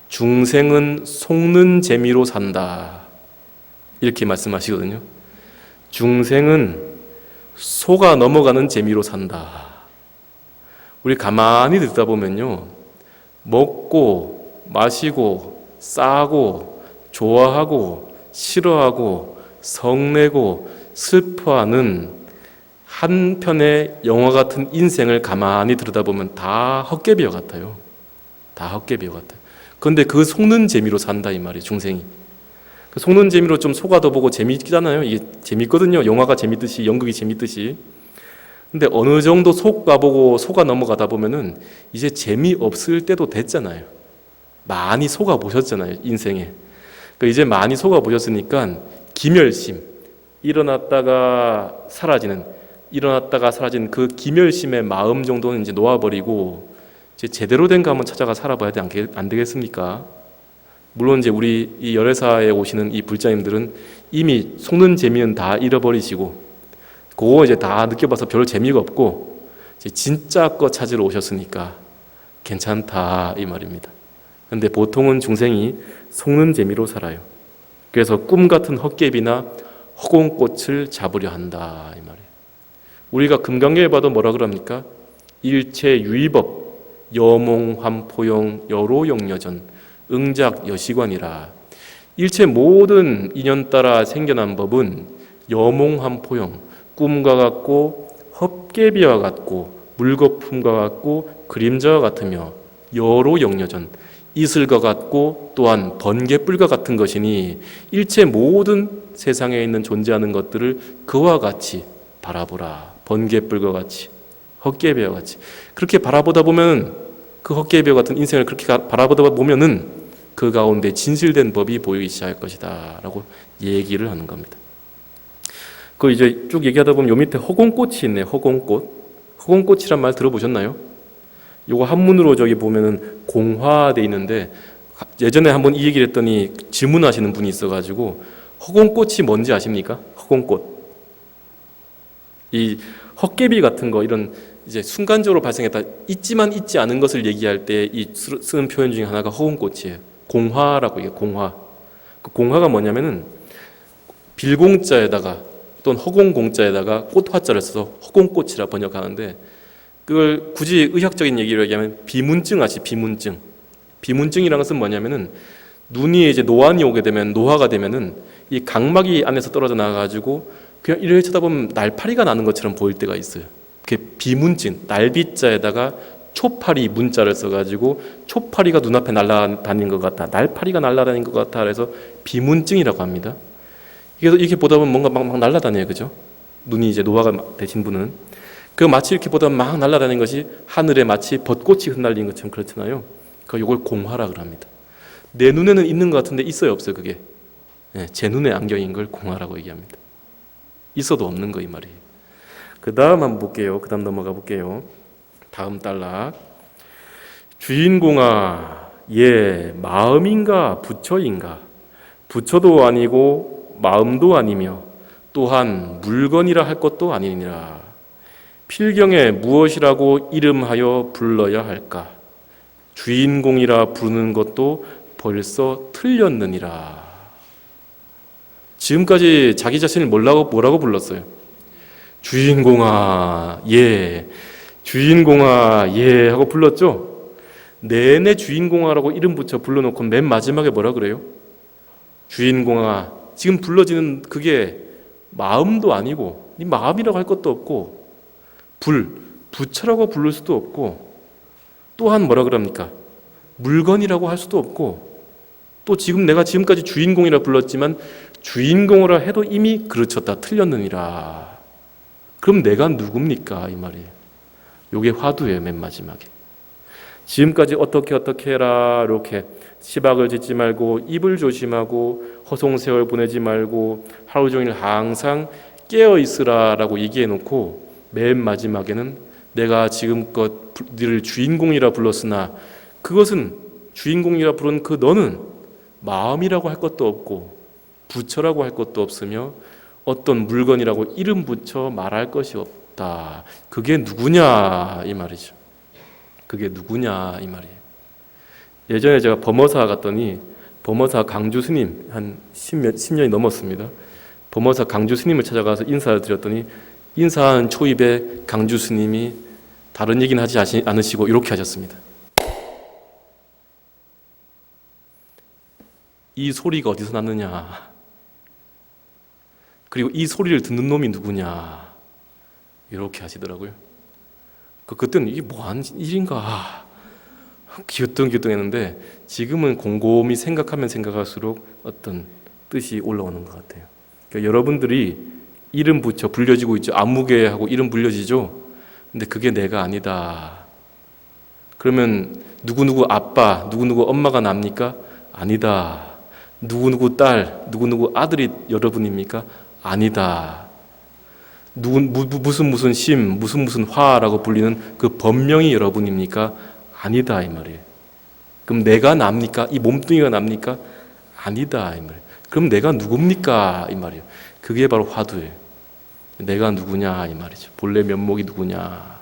Speaker 1: 중생은 속는 재미로 산다, 이렇게 말씀하시거든요. 중생은 속아 넘어가는 재미로 산다. 우리 가만히 듣다 보면요, 먹고 마시고 싸고 좋아하고 싫어하고 성내고 슬퍼하는 한편의 영화 같은 인생을 가만히 들여다보면 다 헛개비와 같아요. 다 헛개비와 같아요. 그런데 그 속는 재미로 산다, 이 말이에요, 중생이. 그 속는 재미로 좀 속아도 재미있잖아요. 이게 재밌거든요. 영화가 재밌듯이, 연극이 재밌듯이. 근데 어느 정도 속아보고 속아 넘어가다 보면은 이제 재미없을 때도 됐잖아요. 많이 속아보셨잖아요, 인생에. 그러니까 이제 많이 속아보셨으니까 기멸심, 일어났다가 사라지는 그 기멸심의 마음 정도는 이제 놓아버리고 이제 제대로 된 거 한번 찾아가 살아봐야 안 되겠습니까? 물론 이제 우리 이 열애사에 오시는 이 불자님들은 이미 속는 재미는 다 잃어버리시고 그거 이제 다 느껴봐서 별 재미가 없고 이제 진짜 거 찾으러 오셨으니까 괜찮다, 이 말입니다. 그런데 보통은 중생이 속는 재미로 살아요. 그래서 꿈 같은 헛개비나 허공꽃을 잡으려 한다 이 말이에요. 우리가 금강경에 봐도 뭐라 그럽니까? 일체 유의법 여몽환포용 여로영여전 응작여시관이라. 일체 모든 인연 따라 생겨난 법은 여몽환포용 꿈과 같고 헛개비와 같고 물거품과 같고 그림자와 같으며 여로영여전 이슬과 같고 또한 번개불과 같은 것이니 일체 모든 세상에 있는 존재하는 것들을 그와 같이 바라보라. 번개불과 같이 헛개비와 같이 그렇게 바라보다 보면 그 헛개비와 같은 인생을 그렇게 바라보다 보면은 그 가운데 진실된 법이 보이기 시작할 것이다 라고 얘기를 하는 겁니다. 그 이제 쭉 얘기하다 보면 요 밑에 허공꽃이 있네. 허공꽃이란 말 들어보셨나요? 요거 한문으로 저기 보면은 공화돼 있는데 예전에 한번 이 얘기를 했더니 질문하시는 분이 있어가지고 허공꽃이 뭔지 아십니까? 허공꽃. 이 헛개비 같은 거 이런 이제 순간적으로 발생했다 있지만 있지 않은 것을 얘기할 때 이 쓰는 표현 중에 하나가 허공꽃이에요. 공화라고 얘기해요. 공화. 그 공화가 뭐냐면은 빌공자에다가 또는 허공공자에다가 꽃화자를 써서 허공꽃이라 번역하는데 그걸 굳이 의학적인 얘기로 얘기하면 비문증 아시? 비문증. 비문증이라는 것은 뭐냐면은 눈이 이제 노안이 오게 되면 노화가 되면은 이 각막이 안에서 떨어져 나가가지고 그냥 이렇게 쳐다보면 날파리가 나는 것처럼 보일 때가 있어요. 그게 비문증. 날비자에다가 초파리 문자를 써가지고 초파리가 눈앞에 날아다니는 것 같다. 날파리가 날아다니는 것 같다. 그래서 비문증이라고 합니다. 그래서 이렇게 보다 보면 뭔가 막 날아다녀요, 그죠? 눈이 이제 노화가 되신 분은 그 마치 이렇게 보다 막 날아다니는 것이 하늘에 마치 벚꽃이 흩날리는 것처럼 그렇잖아요. 그 이걸 공화라 합니다. 내 눈에는 있는 것 같은데 있어요, 없어요, 그게? 네, 제 눈의 안경인 걸 공화라고 얘기합니다. 있어도 없는 거 이 말이에요. 그 다음 한번 볼게요. 그 다음 넘어가 볼게요. 다음 단락. 주인공아, 얘 마음인가 부처인가? 부처도 아니고 마음도 아니며 또한 물건이라 할 것도 아니니라. 필경에 무엇이라고 이름하여 불러야 할까? 주인공이라 부르는 것도 벌써 틀렸느니라. 지금까지 자기 자신을 뭐라고 불렀어요? 주인공아, 예. 주인공아, 예. 하고 불렀죠? 내내 주인공아라고 이름 붙여 불러놓고 맨 마지막에 뭐라 그래요? 주인공아. 지금 불러지는 그게 마음도 아니고, 네 마음이라고 할 것도 없고, 부처라고 부를 수도 없고, 또한 뭐라 그럽니까? 물건이라고 할 수도 없고, 또 지금 내가 지금까지 주인공이라 불렀지만 주인공이라 해도 이미 그르쳤다 틀렸느니라. 그럼 내가 누굽니까? 이 말이에요. 요게 화두예요. 맨 마지막에. 지금까지 어떻게 해라 이렇게 시박을 짓지 말고 입을 조심하고 허송세월 보내지 말고 하루 종일 항상 깨어 있으라라고 얘기해 놓고 맨 마지막에는 내가 지금껏 너를 주인공이라 불렀으나 그것은 주인공이라 부른 그 너는 마음이라고 할 것도 없고 부처라고 할 것도 없으며 어떤 물건이라고 이름 붙여 말할 것이 없다. 그게 누구냐 이 말이죠. 그게 누구냐 이 말이에요. 예전에 제가 범어사 갔더니 범어사 강주 스님 한 10년이 넘었습니다. 범어사 강주 스님을 찾아가서 인사를 드렸더니 인사한 초입에 강주 스님이 다른 얘기는 하지 않으시고 이렇게 하셨습니다. 이 소리가 어디서 났느냐? 그리고 이 소리를 듣는 놈이 누구냐? 이렇게 하시더라고요. 그때는 이게 뭐하는 일인가? 기어뚱기어뚱했는데 지금은 곰곰이 생각하면 생각할수록 어떤 뜻이 올라오는 것 같아요. 그러니까 여러분들이 이름 붙여 불려지고 있죠. 아무개 하고 이름 불려지죠. 근데 그게 내가 아니다. 그러면 누구누구 아빠, 누구누구 엄마가 납니까? 아니다. 누구누구 딸, 누구누구 아들이 여러분입니까? 아니다. 무슨 심, 무슨 화라고 불리는 그 법명이 여러분입니까? 아니다 이 말이에요. 그럼 내가 납니까? 이 몸뚱이가 납니까? 아니다 이 말이에요. 그럼 내가 누굽니까? 이 말이에요. 그게 바로 화두예요. 내가 누구냐 이 말이죠. 본래 면목이 누구냐.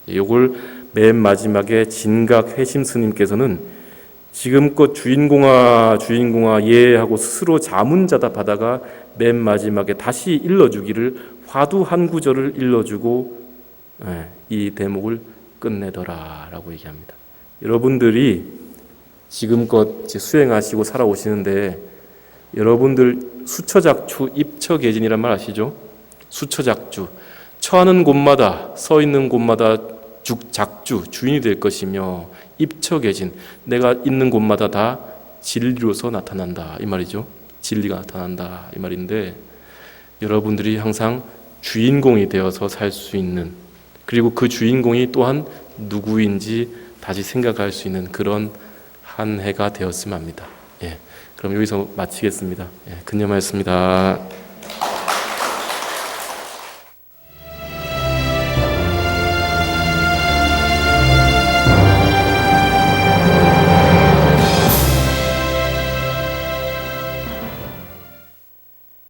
Speaker 1: 이걸 맨 마지막에 진각 회심 스님께서는 지금껏 주인공아 주인공아 예 하고 스스로 자문자답하다가 맨 마지막에 다시 일러주기를 화두 한 구절을 일러주고 이 대목을 끝내더라라고 얘기합니다. 여러분들이 지금껏 수행하시고 살아오시는데 여러분들 수처작주 입처계진이란 말 아시죠? 수처작주 처하는 곳마다 서 있는 곳마다 작주 주인이 될 것이며 입처계진 내가 있는 곳마다 다 진리로서 나타난다 이 말이죠. 진리가 나타난다 이 말인데 여러분들이 항상 주인공이 되어서 살 수 있는 그리고 그 주인공이 또한 누구인지 다시 생각할 수 있는 그런 한 해가 되었으면 합니다. 예, 그럼 여기서 마치겠습니다. 예, 근념하였습니다.